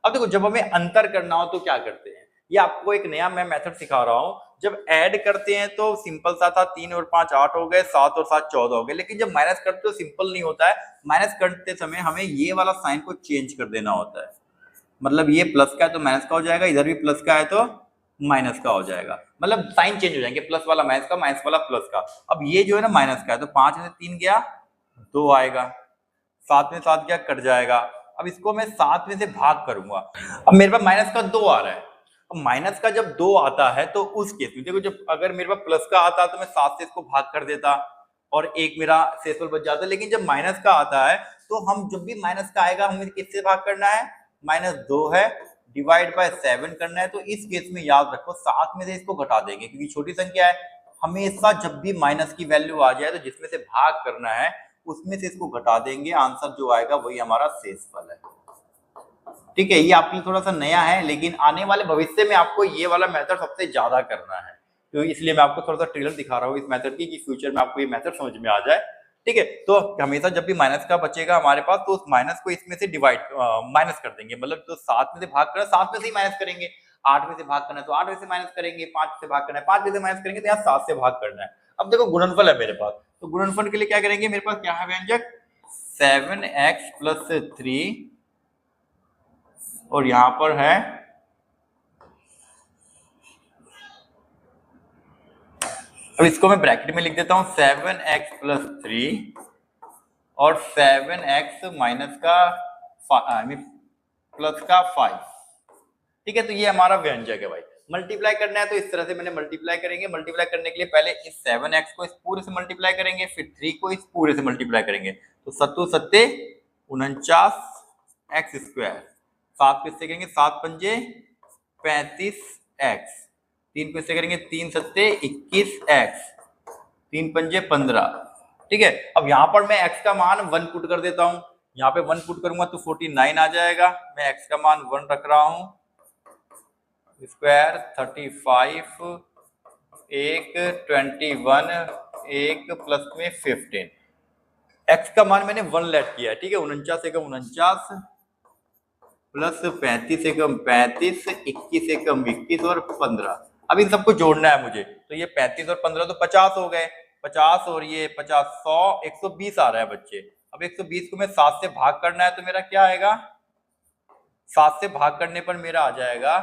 अब देखो जब हमें अंतर करना हो तो क्या करते हैं, ये आपको एक नया मैं मेथड सिखा रहा हूं। जब ऐड करते हैं तो सिंपल सा था, 3 और 5 8 हो गए, 7 और 7 14 हो गए। लेकिन जब माइनस करते हो सिंपल नहीं होता है, माइनस करते समय हमें ये वाला साइन को चेंज कर देना होता है। मतलब ये प्लस का है तो माइनस का हो जाएगा, इधर भी प्लस का है तो माइनस का हो जाएगा, मतलब साइन चेंज हो जाएंगे, प्लस वाला माइनस का, माइनस वाला प्लस का। अब ये जो है ना माइनस का है, तो 5 में से 3 गया 2 आएगा, 7 में 7 गया कट जाएगा। अब इसको मैं 7 में से भाग करूंगा, अब मेरे पास माइनस का 2 आ रहा है। अब माइनस का जब 2 आता है तो उस केस में देखो, जब अगर मेरे पास प्लस का आता तो मैं 7 से इसको भाग कर देता और एक मेरा शेषफल बच जाता। लेकिन जब माइनस का आता है तो हम जब भी माइनस का आएगा हमें किससे भाग करना है, -2 है डिवाइड बाय 7 करना है। तो इस केस में याद रखो 7 में से इसको घटा देंगे, क्योंकि छोटी संख्या है। हमेशा जब भी माइनस की वैल्यू आ जाए तो जिसमें से भाग करना है उसमें से इसको घटा देंगे, आंसर जो आएगा वही हमारा शेषफल है। ठीक है, ये आपके लिए थोड़ा सा नया है, लेकिन आने वाले भविष्य में आपको ये वाला मेथड सबसे ज्यादा करना है, तो इसलिए मैं आपको थोड़ा सा ट्रेलर दिखा रहा हूँ इस मेथड की, कि फ्यूचर में आपको ये मेथड समझ में आ जाए। ठीक है, तो हमेशा जब भी माइनस का बचेगा हमारे पास तो उस माइनस को इसमें से डिवाइड माइनस कर देंगे। मतलब तो 7 में से भाग करना 7 में से ही माइनस करेंगे, 8 में से भाग करना है तो 8 में से माइनस करेंगे, 5 से भाग करना है 5 में से माइनस करेंगे, तो यहाँ 7 से भाग करना है। अब देखो गुणनफल है मेरे पास, तो गुणनफल के लिए क्या करेंगे, मेरे पास क्या है व्यंजक 7x + 3 और यहां पर है अब इसको मैं ब्रैकेट में लिख देता हूं 7x + 3 और 7x माइनस का प्लस का 5। ठीक है, तो ये हमारा व्यंजक है भाई। मल्टीप्लाई करना है तो इस तरह से मैंने मल्टीप्लाई करेंगे। मल्टीप्लाई करने के लिए पहले इस 7x को इस पूरे से मल्टीप्लाई करेंगे, फिर 3 को इस पूरे से मल्टीप्लाई करेंगे, तो 7 सत्ते 49x²। 7 को इससे करेंगे 7 पंजे 35x, 3 को इससे करेंगे 3 सत्ते 21x, 3 पंजे 15। ठीक है। अब यहाँ पर मैं x का मान 1 पुट कर देता हूँ, यहाँ पे 1 पुट करूंगा तो 49 आ जाएगा। मैं x का मान 1 रख रहा हूँ, स्क्वायर 35 एक 21 एक प्लस में 15, x का मान मैंने 1 लेट किया है, ठीक है। 49 एकम 49 प्लस 35 एकम 35, 21 एकम 21 और 15। अब इन सबको जोड़ना है मुझे, तो ये 35 और 15 तो 50 हो गए, 50 और ये 50 100 120 आ रहा है बच्चे। अब 120 को मैं 7 से भाग करना है तो मेरा क्या आएगा, 7 से भाग करने पर मेरा आ जाएगा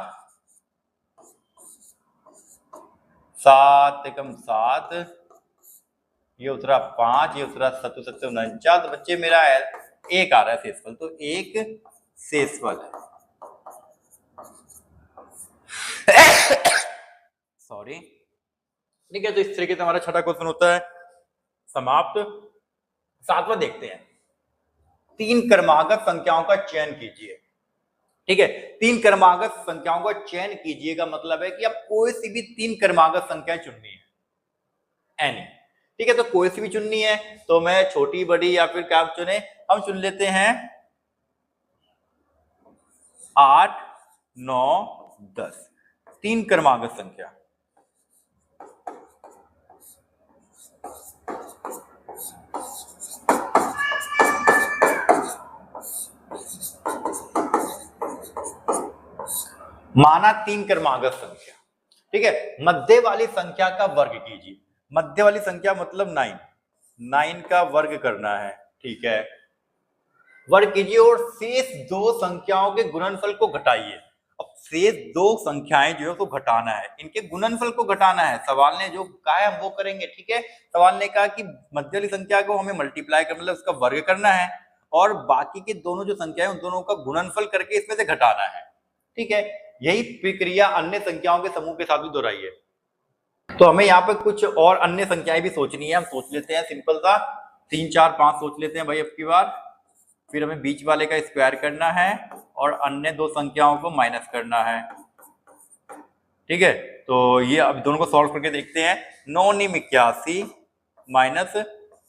7 एकम 7, ये उतरा 5, ये उतरा 7 7 49, तो बच्चे मेरा एक आ रहा है शेषफल, तो एक शेषफल है। सॉरी, ठीक है। तो इस तरीके से हमारा छठा क्वेश्चन होता है समाप्त। सातवां देखते हैं, 3 क्रमागत संख्याओं का चयन कीजिए, ठीक है। 3 क्रमागत संख्याओं का चयन कीजिए का मतलब है कि आप कोई सी भी 3 क्रमागत संख्याएं चुननी है, एनी, ठीक है। तो कोई सी भी चुननी है, तो मैं छोटी बड़ी या फिर क्या चुने, हम चुन लेते हैं 8 9 10, 3 क्रमागत संख्या। माना 3 क्रमागत संख्या, ठीक है। मध्य वाली संख्या का वर्ग कीजिए, मध्य वाली संख्या मतलब 9, 9 का वर्ग करना है, ठीक है, वर्ग कीजिए और शेष 2 संख्याओं के गुणनफल को घटाइए। अब शेष 2 संख्याएं जो है उसको घटाना है, इनके गुणनफल को घटाना है। सवाल ने जो कहा है हम वो करेंगे, ठीक है। सवाल ने कहा कि मध्य वाली संख्या को हमें मल्टीप्लाई कर मतलब उसका वर्ग करना है और बाकी के दोनों जो संख्याएं उन दोनों का गुणनफल करके इसमें से घटाना है, ठीक है। यही प्रक्रिया अन्य संख्याओं के समूह के साथ भी दोहराइए। तो हमें यहाँ पे कुछ और अन्य संख्याएं भी सोचनी है, हम सोच लेते हैं सिंपल सा 3 4 5 सोच लेते हैं भाई अब की बार। फिर हमें बीच वाले का स्क्वायर करना है और अन्य 2 संख्याओं को माइनस करना है, ठीक है। तो ये अब दोनों को सॉल्व करके देखते हैं। 9 9 81 माइनस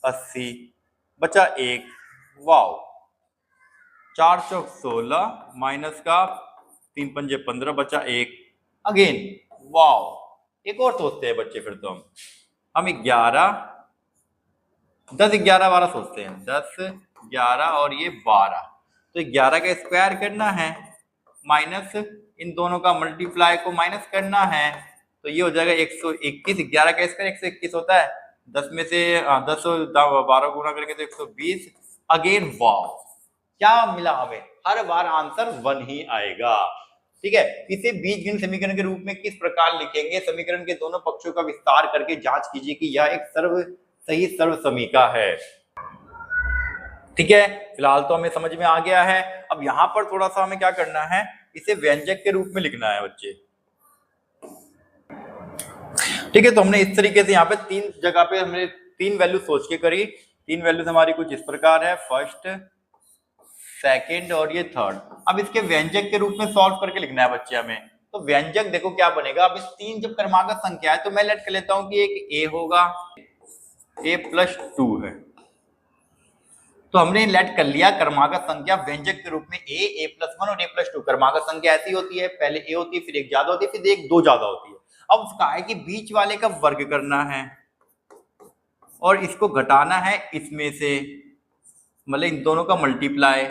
80 बचा 1, वाओ। 4 चौक 16 माइनस का 3 पंजे 15 बचा 1, अगेन वाओ। एक और सोचते हैं बच्चे, फिर तो हम 11 10 11 12 सोचते हैं, 10 11 और ये 12, तो 11 का स्क्वायर करना है माइनस इन दोनों का मल्टीप्लाई को माइनस करना है, तो ये हो जाएगा 121। 11 का स्क्वायर 121 होता है, 10 में से 10 12 गुना करके तो 120, अगेन वाओ। क्या मिला हमें, हर बार आंसर 1 ही आएगा, ठीक है। इसे बीजगणित समीकरण के रूप में किस प्रकार लिखेंगे, समीकरण के दोनों पक्षों का विस्तार करके जांच कीजिए कि यह एक सही सर्व समीका है, ठीक है। फिलहाल तो हमें समझ में आ गया है। अब यहाँ पर थोड़ा सा हमें क्या करना है, इसे व्यंजक के रूप में लिखना है बच्चे, ठीक है। तो हमने इस तरीके से यहाँ पे 3 जगह पे हमने 3 वैल्यू सोच के करी। 3 वैल्यूज हमारी कुछ इस प्रकार है, फर्स्ट सेकंड और ये थर्ड। अब इसके व्यंजक के रूप में सॉल्व करके लिखना है बच्चे हमें। तो व्यंजक देखो क्या बनेगा, अब इस 3 जब क्रमागत संख्या है तो मैं लेट कर लेता हूं कि एक a होगा, a प्लस 2 है, तो हमने लेट कर लिया क्रमागत संख्या व्यंजक के रूप में a प्लस 1 और a प्लस 2। क्रमागत संख्या ऐसी होती है, पहले a होती है, फिर एक ज्यादा होती है, फिर एक 2 ज्यादा होती है। अब उसका है कि बीच वाले का वर्ग करना है और इसको घटाना है इसमें से, मतलब इन दोनों का मल्टीप्लाई,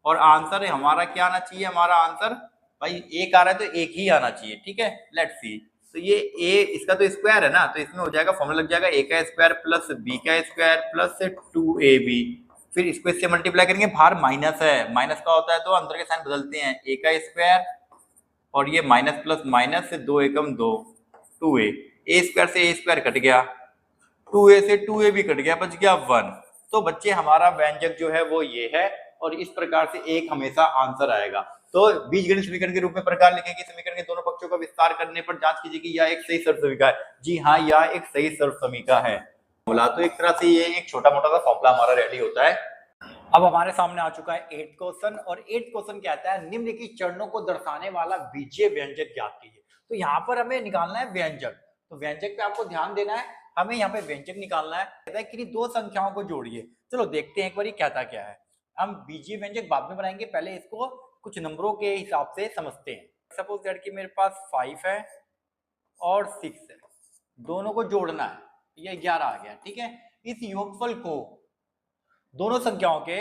और आंसर है हमारा क्या आना चाहिए, हमारा आंसर भाई एक आ रहा है तो एक ही आना चाहिए, ठीक है। लेट्स सी, तो ये a इसका तो स्क्वायर है ना, तो इसमें हो जाएगा फॉर्मूला लग जाएगा a का स्क्वायर प्लस b का स्क्वायर प्लस 2ab, फिर इसको इससे मल्टीप्लाई करेंगे, बाहर माइनस है, माइनस का होता है तो अंदर के साइन बदलते हैं, a का स्क्वायर और ये माइनस प्लस माइनस से 2 एकम 2 2a, a स्क्वायर से a स्क्वायर कट गया, 2a से 2a भी कट गया, बच गया 1। तो बच्चे हमारा व्यंजक जो है वो ये है और इस प्रकार से एक हमेशा आंसर आएगा। तो बीजगणित समीकरण के रूप में प्रकार लिखेंगे, समीकरण के दोनों पक्षों का विस्तार करने पर जांच कीजिए कि यह एक सही सर्व समीका है। जी हाँ, यह एक सही सर्व समीका है। बोला तो एक तरह से ये एक छोटा मोटा सा फॉर्मूला हमारा रेडी होता है। अब हमारे सामने आ चुका है 8th क्वेश्चन, और 8th क्वेश्चन कहता है निम्नलिखित चरणों को दर्शाने वाला बीजीय व्यंजक ज्ञात कीजिए। तो यहाँ पर हमें निकालना है व्यंजक, तो व्यंजक पे आपको ध्यान देना है। हमें यहाँ पे व्यंजक निकालना है। कहता है कि दो संख्याओं को जोड़िए। चलो देखते हैं एक बार ये कहता क्या है। हम बीजीय व्यंजक बाद में बनाएंगे, पहले इसको कुछ नंबरों के हिसाब से समझते हैं। सपोज दैट कि मेरे पास 5 है और 6 है, दोनों को जोड़ना है, ये 11 आ गया। ठीक है, इस योगफल को दोनों संख्याओं के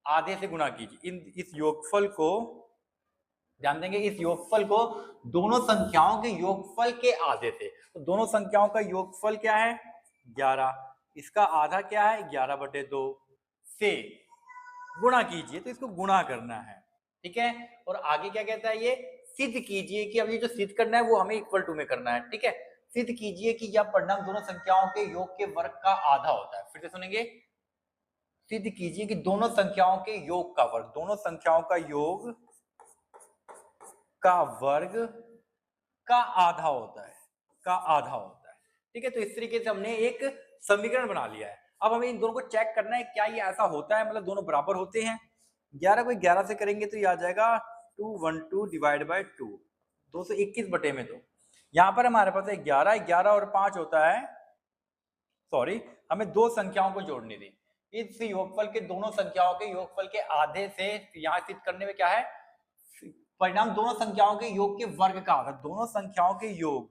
आधे से गुणा कीजिए। इस योगफल को ध्यान देंगे, इस योगफल को दोनों संख्याओं के योगफल के आधे से। तो दोनों संख्याओं का योगफल क्या है 11, इसका आधा क्या है 11/2 से गुणा कीजिए। तो इसको गुणा करना है। ठीक है, और आगे क्या कहता है, ये सिद्ध कीजिए कि अब ये जो सिद्ध करना है वो हमें इक्वल टू में करना है। ठीक है, सिद्ध कीजिए कि यह परिणाम दोनों संख्याओं के योग के वर्ग का आधा होता है। फिर से सुनेंगे, सिद्ध कीजिए कि दोनों संख्याओं के योग का वर्ग, दोनों संख्याओं का योग का वर्ग का आधा होता है, का आधा होता है। ठीक है, तो इस तरीके से हमने एक समीकरण बना लिया है। अब हमें इन दोनों को चेक करना है क्या ये ऐसा होता है, मतलब दोनों बराबर होते हैं। 11 को 11 से करेंगे तो ये आ जाएगा 212 डिवाइड बाय 2, 221/2। यहाँ पर हमारे पास 11, 11 और 5 होता है, सॉरी, हमें दो संख्याओं को जोड़ने दी। इस योगफल के दोनों संख्याओं के योगफल के आधे से यहाँ सिद्ध करने में क्या है, परिणाम दोनों संख्याओं के योग के वर्ग का आधा। दोनों संख्याओं के योग,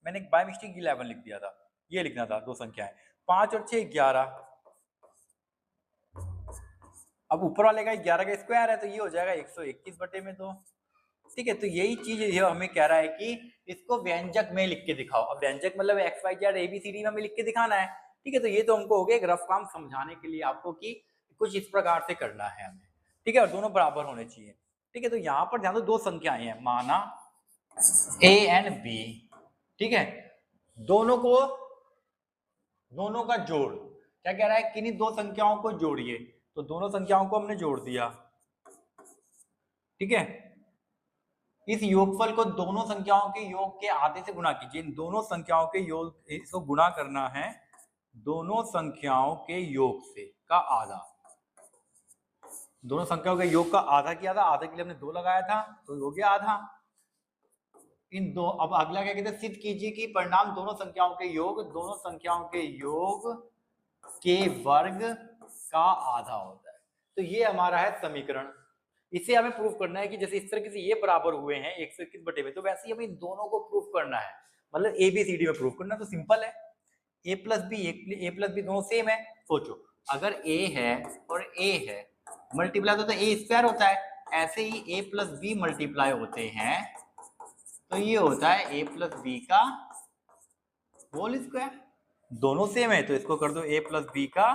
मैंने बाय मिस्टेक 11 लिख दिया था, ये लिखना था, दो संख्याएं 5 और 6 11। अब ऊपर वाले का 11 का स्क्वायर है तो ये हो जाएगा 121/2। ठीक है, तो यही चीज ये हमें कह रहा है कि इसको व्यंजक में लिख के दिखाओ। अब व्यंजक मतलब एक्स वाई जेड ABCD में हमें लिख के दिखाना है। ठीक है, तो ये तो हमको हो गया एक रफ काम समझाने के लिए आपको कि कुछ इस प्रकार से करना है हमें। ठीक है, और दोनों बराबर होने चाहिए। ठीक है, तो यहाँ पर ध्यान दो, दो संख्याएं हैं, माना A एंड B। ठीक है, दोनों का जोड़, क्या कह रहा है, किन्हीं दो संख्याओं को जोड़िए। तो दोनों संख्याओं को हमने जोड़ दिया। ठीक है, इस योगफल को दोनों संख्याओं के योग के आधे से गुणा कीजिए। इन दोनों संख्याओं के योग, इसको गुणा करना है दोनों संख्याओं के योग से का आधा। दोनों संख्याओं के योग का आधा किया था, आधा के लिए हमने 2 लगाया था तो हो गया आधा। इन दो, अब अगला क्या कहते हैं, सिद्ध कीजिए कि परिणाम दोनों संख्याओं के योग, दोनों संख्याओं के योग के वर्ग का आधा होता है। तो ये हमारा है समीकरण। इसे हमें प्रूफ करना है कि जैसे इस तरीके से ये बराबर हुए हैं 121/2, तो वैसे ही हमें इन दोनों को प्रूफ करना है, मतलब ABCD में प्रूफ करना। तो सिंपल है, A प्लस बी दोनों सेम है। सोचो, अगर A है और A है, मल्टीप्लाई होता है A स्क्वायर होता है, ऐसे ही A प्लस बी मल्टीप्लाई होते हैं तो ये होता है A प्लस बी का होल स्क्वायर। दोनों सेम है तो इसको कर दो A प्लस बी का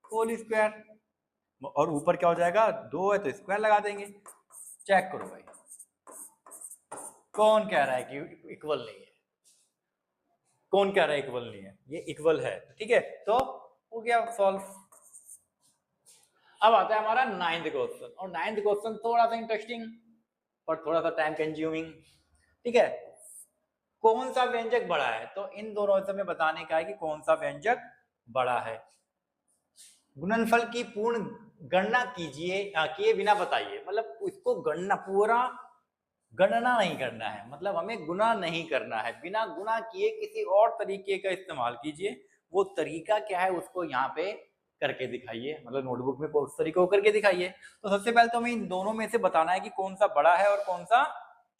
होल स्क्वायर, और ऊपर क्या हो जाएगा, 2 है तो स्क्वायर लगा देंगे। चेक करो भाई, कौन कह रहा है कि इक्वल नहीं है, कौन कह रहा है इक्वल नहीं है, ये इक्वल है। ठीक है, तो हो गया सॉल्व। अब आता है हमारा 9th क्वेश्चन, और 9th क्वेश्चन थोड़ा सा इंटरेस्टिंग और थोड़ा सा टाइम कंज्यूमिंग। ठीक है, कौन सा व्यंजक बड़ा है, तो इन दोनों से हमें बताने का है कि कौन सा व्यंजक बड़ा है। गुणनफल की पूर्ण गणना कीजिए, किए बिना बताइए। मतलब इसको गणना, पूरा गणना नहीं करना है, मतलब हमें गुणा नहीं करना है, बिना गुणा किए किसी और तरीके का इस्तेमाल कीजिए। वो तरीका क्या है उसको यहाँ पे करके दिखाइए, मतलब नोटबुक में उस तरीके को करके दिखाइए। तो सबसे पहले तो हमें इन दोनों में से बताना है कि कौन सा बड़ा है और कौन सा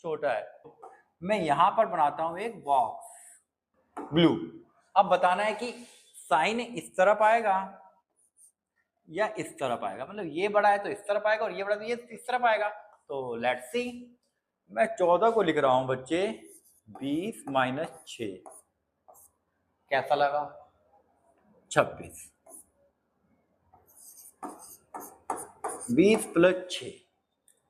छोटा है। मैं यहाँ पर बनाता हूँ एक बॉक्स ब्लू। अब बताना है कि साइन इस तरफ आएगा या इस तरफ आएगा, मतलब ये बड़ा है तो इस तरफ आएगा और ये बड़ा है तो ये इस तरफ आएगा। तो लेट्स सी, मैं 14 को लिख रहा हूं बच्चे, 20 - 6 कैसा लगा, 26, 20 + 6।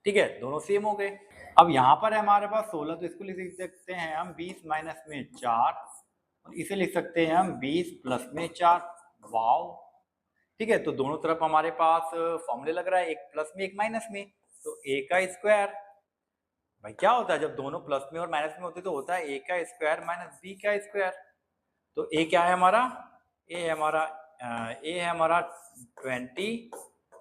ठीक है, दोनों सेम हो गए। अब यहाँ पर है हमारे पास 16, तो इसको लिख सकते हैं हम 20 - 4, और इसे लिख सकते हैं हम 20 + 4। वाओ, ठीक है, तो दोनों तरफ हमारे पास फॉर्मूले लग रहा है, एक प्लस में एक माइनस में। तो A का स्क्वायर, भाई क्या होता है जब दोनों प्लस में और माइनस में होते तो होता है A का स्क्वायर - B का स्क्वायर। तो A क्या है हमारा, A है हमारा 20,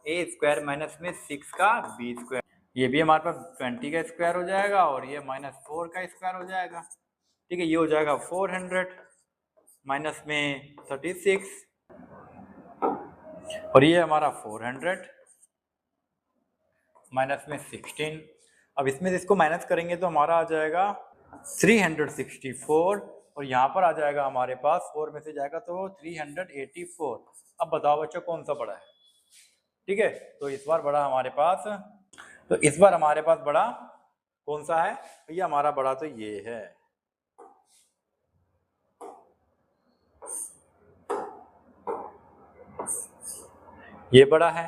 A स्क्वायर माइनस में 6 का B स्क्वायर, ये भी हमारे पास 20 का स्क्वायर हो जाएगा और ये -4 का स्क्वायर हो जाएगा। ठीक है, ये हो जाएगा 400 माइनस में 36 और ये हमारा 400 माइनस में 16। अब इसमें से इसको माइनस करेंगे तो हमारा आ जाएगा 364 और यहाँ पर आ जाएगा हमारे पास 4 में से जाएगा तो 384। अब बताओ बच्चों कौन सा बड़ा है? ठीक है, तो इस बार बड़ा हमारे पास बड़ा कौन सा है भैया? हमारा बड़ा तो ये है। ये बड़ा है।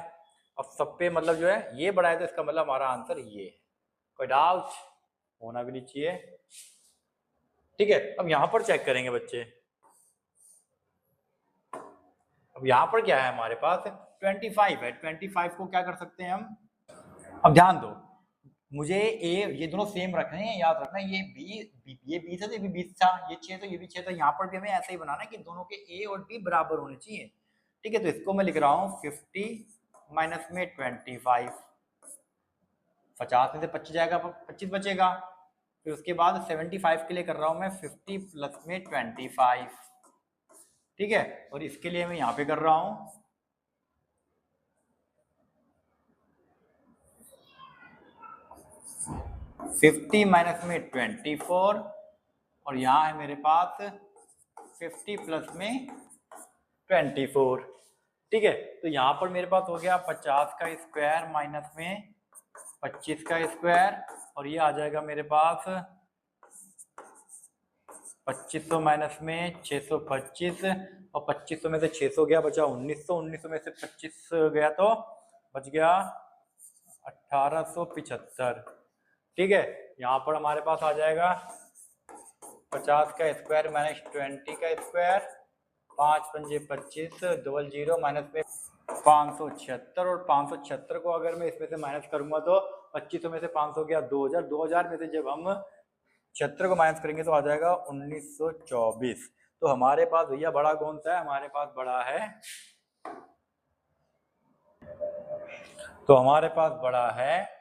अब सब पे मतलब जो है ये बड़ा है तो इसका मतलब हमारा आंसर ये है। कोई डाउट होना भी नहीं चाहिए। ठीक है, अब यहां पर चेक करेंगे बच्चे। अब यहां पर क्या है हमारे पास? 25 है। 25 को क्या कर सकते हैं हम? अब ध्यान दो, मुझे ये दोनों सेम रखने हैं, याद रखना। ये 20 है तो ये भी 20 था, ये 6 तो ये भी 6 था। यहाँ पर भी हमें ऐसा ही बनाना है कि दोनों के ए और बी बराबर होने चाहिए। ठीक है, तो इसको मैं लिख रहा हूँ 50 माइनस में 25। 50 में से 25 जाएगा, 25 बचेगा। फिर उसके बाद 75 के लिए कर रहा हूँ मैं 50 प्लस में 25। ठीक है, और इसके लिए मैं यहाँ पे कर रहा हूँ 50 माइनस में 24 और यहाँ है मेरे पास 50 प्लस में 24। ठीक है, तो यहाँ पर मेरे पास हो गया 50 का स्क्वायर माइनस में 25 का स्क्वायर और ये आ जाएगा मेरे पास 2500 माइनस में 625 और 2500 में से 600 गया, बचा 1900। 1900 में से 25 गया तो बच गया 1875। ठीक है, यहाँ पर हमारे पास आ जाएगा 50 का स्क्वायर माइनस 20 का स्क्वायर, 5 पंजे 25, डबल जीरो माइनस में 576 और 576 को अगर मैं इसमें से माइनस करूंगा तो 2500 में से 500 गया 2000। 2000 में से जब हम 76 को माइनस करेंगे तो आ जाएगा 1924। तो हमारे पास भैया बड़ा कौन सा है? हमारे पास बड़ा है, तो हमारे पास बड़ा है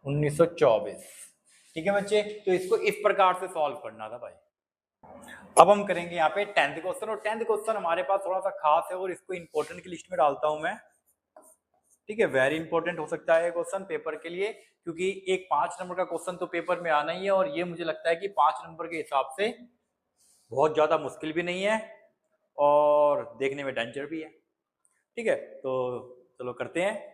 1924। ठीक है बच्चे, तो इसको इस प्रकार से सॉल्व करना था भाई। अब हम करेंगे यहाँ पे 10th क्वेश्चन और 10th क्वेश्चन हमारे पास थोड़ा सा खास है और इसको इंपॉर्टेंट की लिस्ट में डालता हूं मैं। ठीक है, वेरी इंपॉर्टेंट हो सकता है क्वेश्चन पेपर के लिए, क्योंकि एक 5 नंबर का क्वेश्चन तो पेपर में आना ही है और ये मुझे लगता है कि 5 नंबर के हिसाब से बहुत ज्यादा मुश्किल भी नहीं है और देखने में डेंजर भी है। ठीक है, तो चलो करते हैं।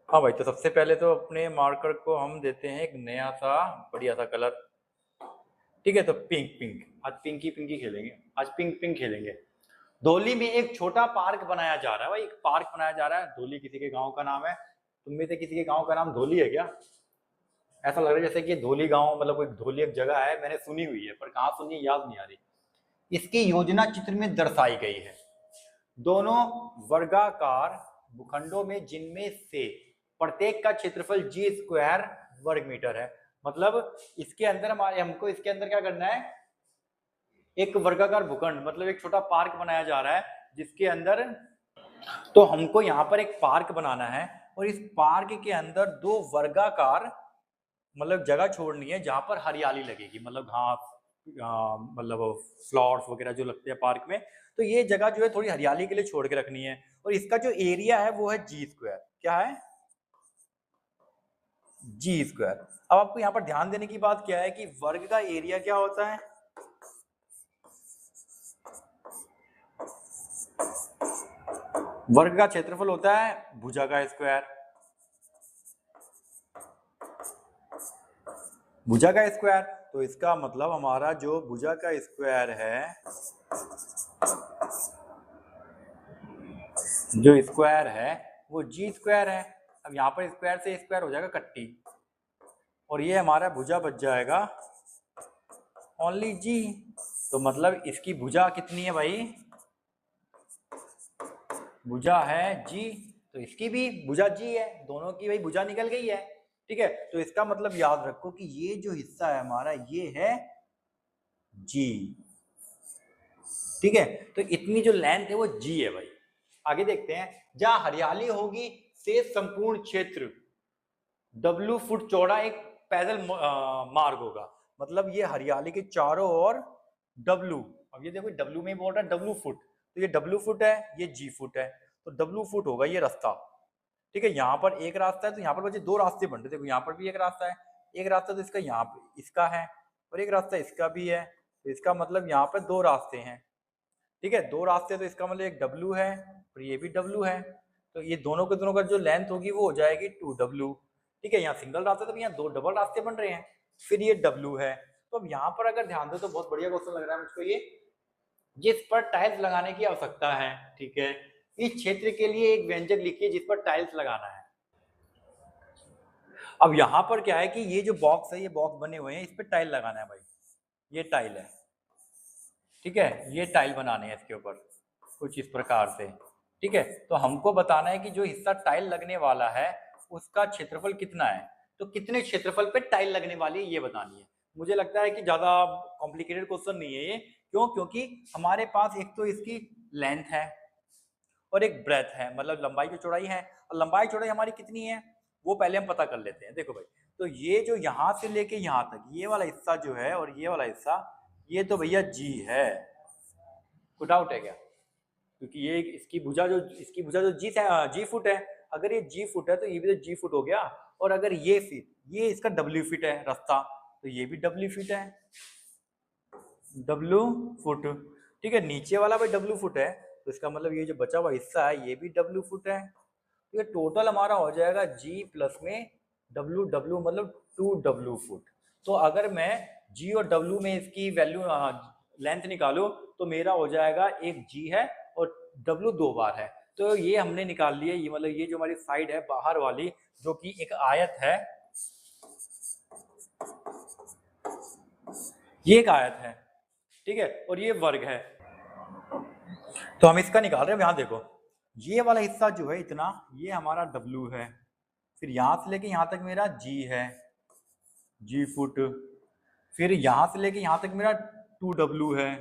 हाँ भाई, तो सबसे पहले तो अपने मार्कर को हम देते हैं एक नया सा बढ़िया सा कलर। ठीक है, तो पिंक। आज पिंकी खेलेंगे, आज पिंक खेलेंगे। धोली में एक छोटा पार्क बनाया जा रहा है भाई, एक पार्क बनाया जा रहा है। धोली किसी के गांव का नाम है। तुम में से किसी के गांव का नाम धोली है क्या? ऐसा लग रहा है जैसे कि धोली गांव मतलब कोई धोली एक जगह है, मैंने सुनी हुई है पर कहाँ सुनी याद नहीं आ रही। इसकी योजना चित्र में दर्शाई गई है। दोनों वर्गाकार भूखंडों में जिनमें से प्रत्येक का क्षेत्रफल जी स्क्वायर वर्ग मीटर है। मतलब इसके अंदर हमको इसके अंदर क्या करना है? एक वर्गाकार भूखंड मतलब एक छोटा पार्क बनाया जा रहा है जिसके अंदर, तो हमको यहाँ पर एक पार्क बनाना है और इस पार्क के अंदर 2 वर्गाकार मतलब जगह छोड़नी है जहां पर हरियाली लगेगी, मतलब घास मतलब फ्लावर्स वगैरह जो लगते हैं पार्क में। तो ये जगह जो है थोड़ी हरियाली के लिए छोड़ के रखनी है और इसका जो एरिया है वो है जी स्क्वायर। क्या है? जी स्क्वायर। अब आपको यहाँ पर ध्यान देने की बात क्या है कि वर्ग का एरिया क्या होता है? वर्ग का क्षेत्रफल होता है भुजा का स्क्वायर। भुजा का स्क्वायर, तो इसका मतलब हमारा जो भुजा का स्क्वायर है, जो स्क्वायर है वो जी स्क्वायर है। अब यहाँ पर स्क्वायर से स्क्वायर हो जाएगा कट्टी और ये हमारा भुजा बच जाएगा ओनली जी। तो मतलब इसकी भुजा कितनी है भाई? भुजा है जी, तो इसकी भी भुजा जी है। दोनों की भाई भुजा निकल गई है। ठीक है, तो इसका मतलब याद रखो कि ये जो हिस्सा है हमारा ये है जी। ठीक है, तो इतनी जो लेंथ है वो जी है भाई। आगे देखते हैं। जहां हरियाली होगी से संपूर्ण क्षेत्र W फुट चौड़ा एक पैदल मार्ग होगा। मतलब ये हरियाली के चारों ओर W। अब ये देखो W में बोल रहा है W फुट, तो ये W फुट है, ये G फुट है, तो W फुट होगा ये रास्ता। ठीक है, यहाँ पर एक रास्ता है, तो यहाँ पर बच्चे दो रास्ते बन रहे। देखो यहाँ पर भी एक रास्ता है, एक रास्ता तो इसका यहाँ पे इसका है, और एक रास्ता इसका भी है, तो इसका मतलब यहाँ पर दो रास्ते हैं। ठीक है, दो रास्ते, तो इसका मतलब एक W है और ये भी W है, तो ये दोनों के दोनों का जो लेंथ होगी वो हो जाएगी 2W। ठीक है, यहाँ सिंगल रास्ता, तो यहाँ दो डबल रास्ते बन रहे हैं, फिर ये W है। तो अब यहाँ पर अगर ध्यान दो तो बहुत बढ़िया क्वेश्चन लग रहा है मुझको ये, जिस पर टाइल्स लगाने की आवश्यकता है। ठीक है, इस क्षेत्र के लिए एक व्यंजक लिखिए जिस पर टाइल्स लगाना है। अब यहाँ पर क्या है कि ये जो बॉक्स है, ये बॉक्स बने हुए हैं, इस पर टाइल लगाना है भाई, ये टाइल है। ठीक है, ये टाइल बनाने हैं इसके ऊपर कुछ इस प्रकार से। ठीक है, तो हमको बताना है कि जो हिस्सा टाइल लगने वाला है उसका क्षेत्रफल कितना है, तो कितने क्षेत्रफल पे टाइल लगने वाली है ये बतानी है। मुझे लगता है कि ज्यादा कॉम्प्लिकेटेड क्वेश्चन नहीं है ये। क्यों? क्योंकि हमारे पास एक तो इसकी लेंथ है और एक ब्रेथ है, मतलब लंबाई की चौड़ाई है, और लंबाई चौड़ाई हमारी कितनी है वो पहले हम पता कर लेते हैं। देखो भाई, तो ये जो यहाँ से लेके यहाँ तक ये वाला हिस्सा जो है और ये वाला हिस्सा, ये तो भैया G है, कोई डाउट है क्या? क्योंकि ये इसकी भुजा जो G फुट है, अगर ये G फुट है तो ये भी तो G फुट हो गया, और अगर ये फीट, ये इसका W फीट है रास्ता, तो ये भी W फीट है, W फुट। ठीक है, नीचे वाला भाई W फुट है, तो इसका मतलब ये जो बचा हुआ हिस्सा है ये भी W फुट है। तो ये टोटल हमारा हो जाएगा G प्लस में W मतलब 2W फुट। तो अगर मैं G और W में इसकी वैल्यू लेंथ निकालूं तो मेरा हो जाएगा, एक G है और W दो बार है, तो ये हमने निकाल लिया। ये मतलब ये जो हमारी साइड है बाहर वाली, जो कि एक आयत है, ये एक आयत है। ठीक है, और ये वर्ग है, तो हम इसका निकाल रहे हैं। यहां देखो, ये वाला हिस्सा जो है इतना, ये हमारा W है, फिर यहां से लेके यहां तक मेरा G है, G फुट, फिर यहां से लेके यहां तक मेरा 2W है।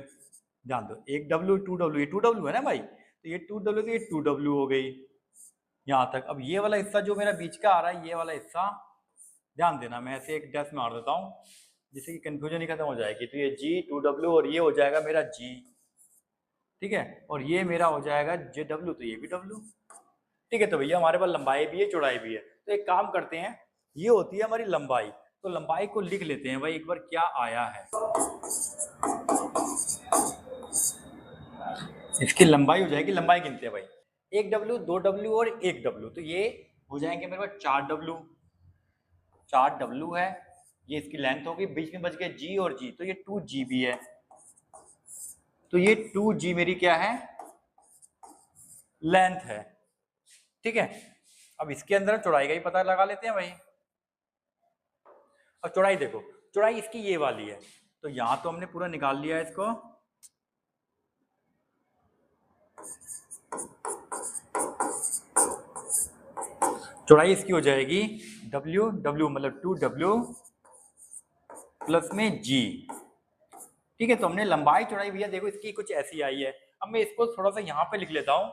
ध्यान दो, एक W 2W, ये 2W है ना भाई, तो ये 2W, तो ये 2W हो गई यहां तक। अब ये वाला हिस्सा जो मेरा बीच का आ रहा है, ये वाला हिस्सा, ध्यान देना, मैं ऐसे एक डैश मार देता हूं जिससे कि कंफ्यूजन ही खत्म हो जाएगी। तो ये G 2W और ये हो जाएगा मेरा G। ठीक है, और ये मेरा हो जाएगा JW, तो ये भी W। ठीक है, तो भैया हमारे पास लंबाई भी है चौड़ाई भी है, तो एक काम करते हैं, ये होती है हमारी लंबाई, तो लंबाई को लिख लेते हैं भाई एक बार क्या आया है। इसकी लंबाई हो जाएगी, लंबाई गिनते हैं भाई, एक W, दो W और एक W, तो ये हो जाएंगे मेरे पास 4W। 4W है, ये इसकी लेंथ होगी, बीच में बच गया G और G, तो ये 2G भी है, तो ये 2G मेरी क्या है, लेंथ है। ठीक है, अब इसके अंदर चौड़ाई का ही पता लगा लेते हैं भाई। अब चौड़ाई देखो, चौड़ाई इसकी ये वाली है, तो यहां तो हमने पूरा निकाल लिया है इसको। चौड़ाई इसकी हो जाएगी W मतलब 2W प्लस में G। ठीक है, तो हमने लंबाई चौड़ाई भैया देखो इसकी कुछ ऐसी आई है। अब मैं इसको थोड़ा सा यहां पे लिख लेता हूं,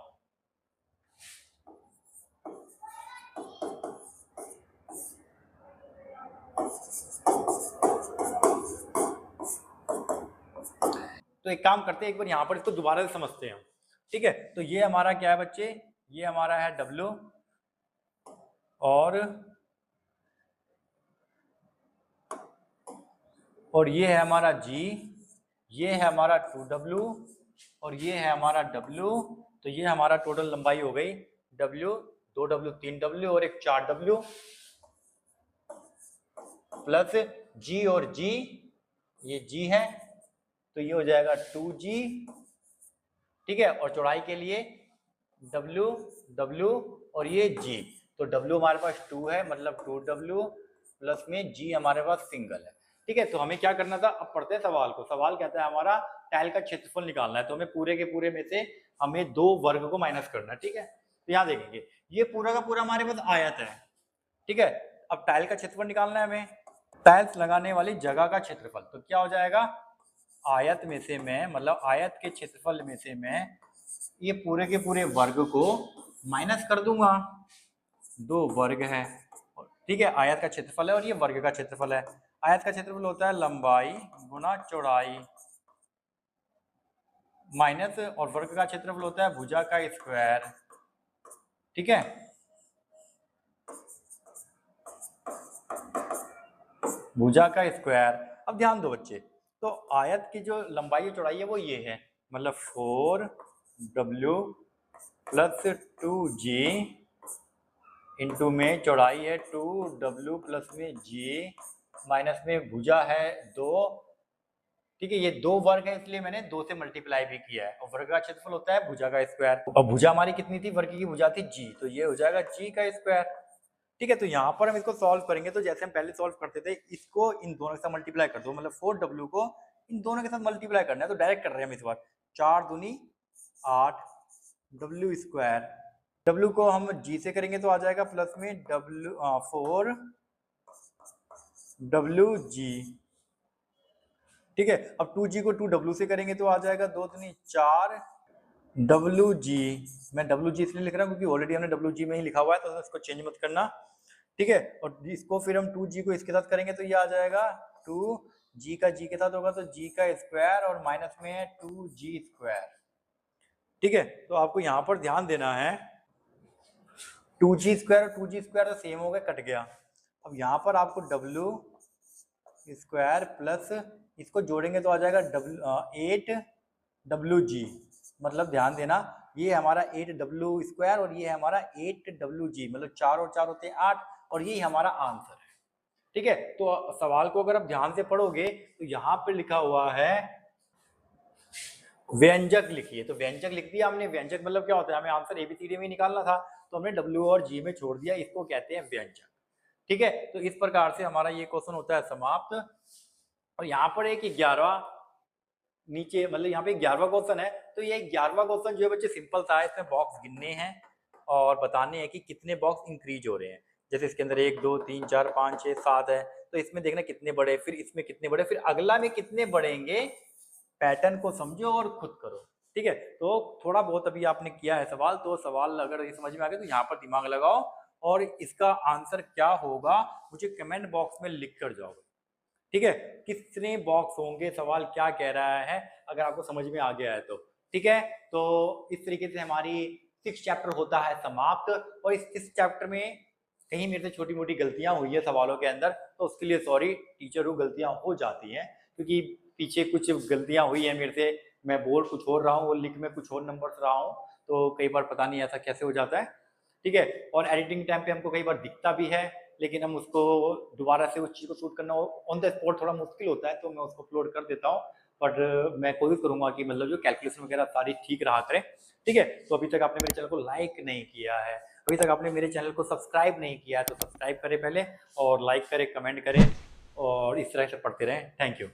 तो एक काम करते हैं, एक बार यहां पर इसको दोबारा से समझते हैं। ठीक है, तो ये हमारा क्या है बच्चे, ये हमारा है W, और ये है हमारा G, ये है हमारा 2W और ये है हमारा W। तो ये हमारा टोटल लंबाई हो गई W, 2W 3W और एक 4W प्लस G और G, ये G है, तो ये हो जाएगा 2G। ठीक है, और चौड़ाई के लिए W और ये G, तो W हमारे पास 2 है, मतलब 2W प्लस में G हमारे पास सिंगल है। ठीक है, तो हमें क्या करना था, अब पढ़ते हैं सवाल को। सवाल कहता है हमारा टाइल का क्षेत्रफल निकालना है, तो हमें पूरे के पूरे में से हमें दो वर्ग को माइनस करना है। ठीक है, तो यहाँ देखेंगे ये पूरा का पूरा हमारे पास आयत है। ठीक है, अब टाइल का क्षेत्रफल निकालना है हमें, टाइल्स लगाने वाली जगह का क्षेत्रफल, तो क्या हो जाएगा, आयत में से मैं, मतलब आयत के क्षेत्रफल में से मैं ये पूरे के पूरे वर्ग को माइनस कर दूंगा, दो वर्ग है। ठीक है, आयत का क्षेत्रफल है और ये वर्ग का क्षेत्रफल है। आयत का क्षेत्रफल होता है लंबाई गुना चौड़ाई माइनस, और वर्ग का क्षेत्रफल होता है भुजा का स्क्वायर। ठीक है, भुजा का स्क्वायर। अब ध्यान दो बच्चे, तो आयत की जो लंबाई और चौड़ाई है वो ये है, मतलब 4w प्लस 2g इंटू में चौड़ाई है 2w प्लस में g माइनस में भुजा है 2। ठीक है, ये 2 वर्ग है इसलिए मैंने 2 से मल्टीप्लाई भी किया है, और वर्ग का क्षेत्रफल होता है भुजा का स्क्वायर, और भुजा हमारी कितनी थी, वर्ग की भुजा थी g, तो ये हो जाएगा g का स्क्वायर। ठीक है, तो यहाँ पर हम इसको सॉल्व करेंगे, तो जैसे हम पहले सॉल्व करते थे, इसको इन दोनों के साथ मल्टीप्लाई कर दो, मतलब 4w को इन दोनों के साथ मल्टीप्लाई करना है, तो डायरेक्ट कर रहे हैं हम इस बार। 4 दूनी 8 w स्क्वायर, w को हम g से करेंगे तो आ जाएगा प्लस में 4 wg। ठीक है, अब 2g को 2w से करेंगे तो आ जाएगा 2 दूनी 4 wg। मैं wg इसलिए लिख रहा हूँ क्योंकि ऑलरेडी हमने wg में ही लिखा हुआ है, तो इसको चेंज मत करना। ठीक है, और इसको फिर हम 2g को इसके साथ करेंगे तो ये आ जाएगा 2g का g के साथ होगा तो g का स्क्वायर और माइनस में है 2g स्क्वायर। ठीक है, तो आपको यहाँ पर ध्यान देना है 2g स्क्वायर और 2g स्क्वायर तो सेम हो गया, कट गया। अब यहाँ पर आपको w स्क्वायर प्लस इसको जोड़ेंगे तो आ जाएगा 8wg, मतलब ध्यान देना ये हमारा 8w स्क्वायर और ये है हमारा 8wg, मतलब 4 और 4 होते हैं 8, और यही हमारा आंसर है। ठीक है, तो सवाल को अगर आप ध्यान से पढ़ोगे तो यहाँ पे लिखा हुआ है व्यंजक लिखिए, तो व्यंजक लिख दिया हमने। व्यंजक मतलब क्या होता है, हमें आंसर एबीसीडी में निकालना था, तो हमने w और g में छोड़ दिया, इसको कहते हैं व्यंजक। ठीक है, तो इस प्रकार से हमारा ये क्वेश्चन होता है समाप्त। और यहाँ पर एक 11वां नीचे, मतलब यहाँ पे 11वां क्वेश्चन है, तो ये 11वां क्वेश्चन जो है बच्चे सिंपल था, इसमें बॉक्स गिनने हैं और बताने हैं कि कितने बॉक्स इंक्रीज हो रहे हैं। जैसे इसके अंदर 1 2 3 4 5 6 7 है, तो इसमें देखना कितने बड़े, फिर इसमें कितने बड़े, फिर अगला में कितने बढ़ेंगे, पैटर्न को समझो और खुद करो। ठीक है, तो थोड़ा बहुत अभी आपने किया है सवाल, तो सवाल अगर समझ में आ गया तो यहाँ पर दिमाग लगाओ और इसका आंसर क्या होगा मुझे कमेंट बॉक्स में लिख कर जाओ। ठीक है, कितने बॉक्स होंगे, सवाल क्या कह रहा है, अगर आपको समझ में आ गया है तो। ठीक है, तो इस तरीके से हमारी 6 चैप्टर होता है समाप्त। और इस चैप्टर में कहीं मेरे से छोटी मोटी गलतियां हुई है सवालों के अंदर, तो उसके लिए सॉरी टीचर, वो गलतियां हो जाती हैं क्योंकि पीछे कुछ गलतियां हुई है मेरे से, मैं बोल कुछ और रहा हूँ और लिख में कुछ और नंबर्स रहा हूँ, तो कई बार पता नहीं ऐसा कैसे हो जाता है। ठीक है, और एडिटिंग टाइम पे हमको कई बार दिखता भी है, लेकिन हम उसको दोबारा से उस चीज़ को शूट करना ऑन द स्पॉट थोड़ा मुश्किल होता है, तो मैं उसको अपलोड कर देता हूँ। बट मैं कोशिश करूंगा कि मतलब जो कैलकुलेशन वगैरह सारी ठीक रहा करें। ठीक है, तो अभी तक आपने मेरे चैनल को लाइक नहीं किया है, अभी तक आपने मेरे चैनल को सब्सक्राइब नहीं किया है, तो सब्सक्राइब करें पहले और लाइक करें, कमेंट करें और इस तरह से पढ़ते रहें। Thank you.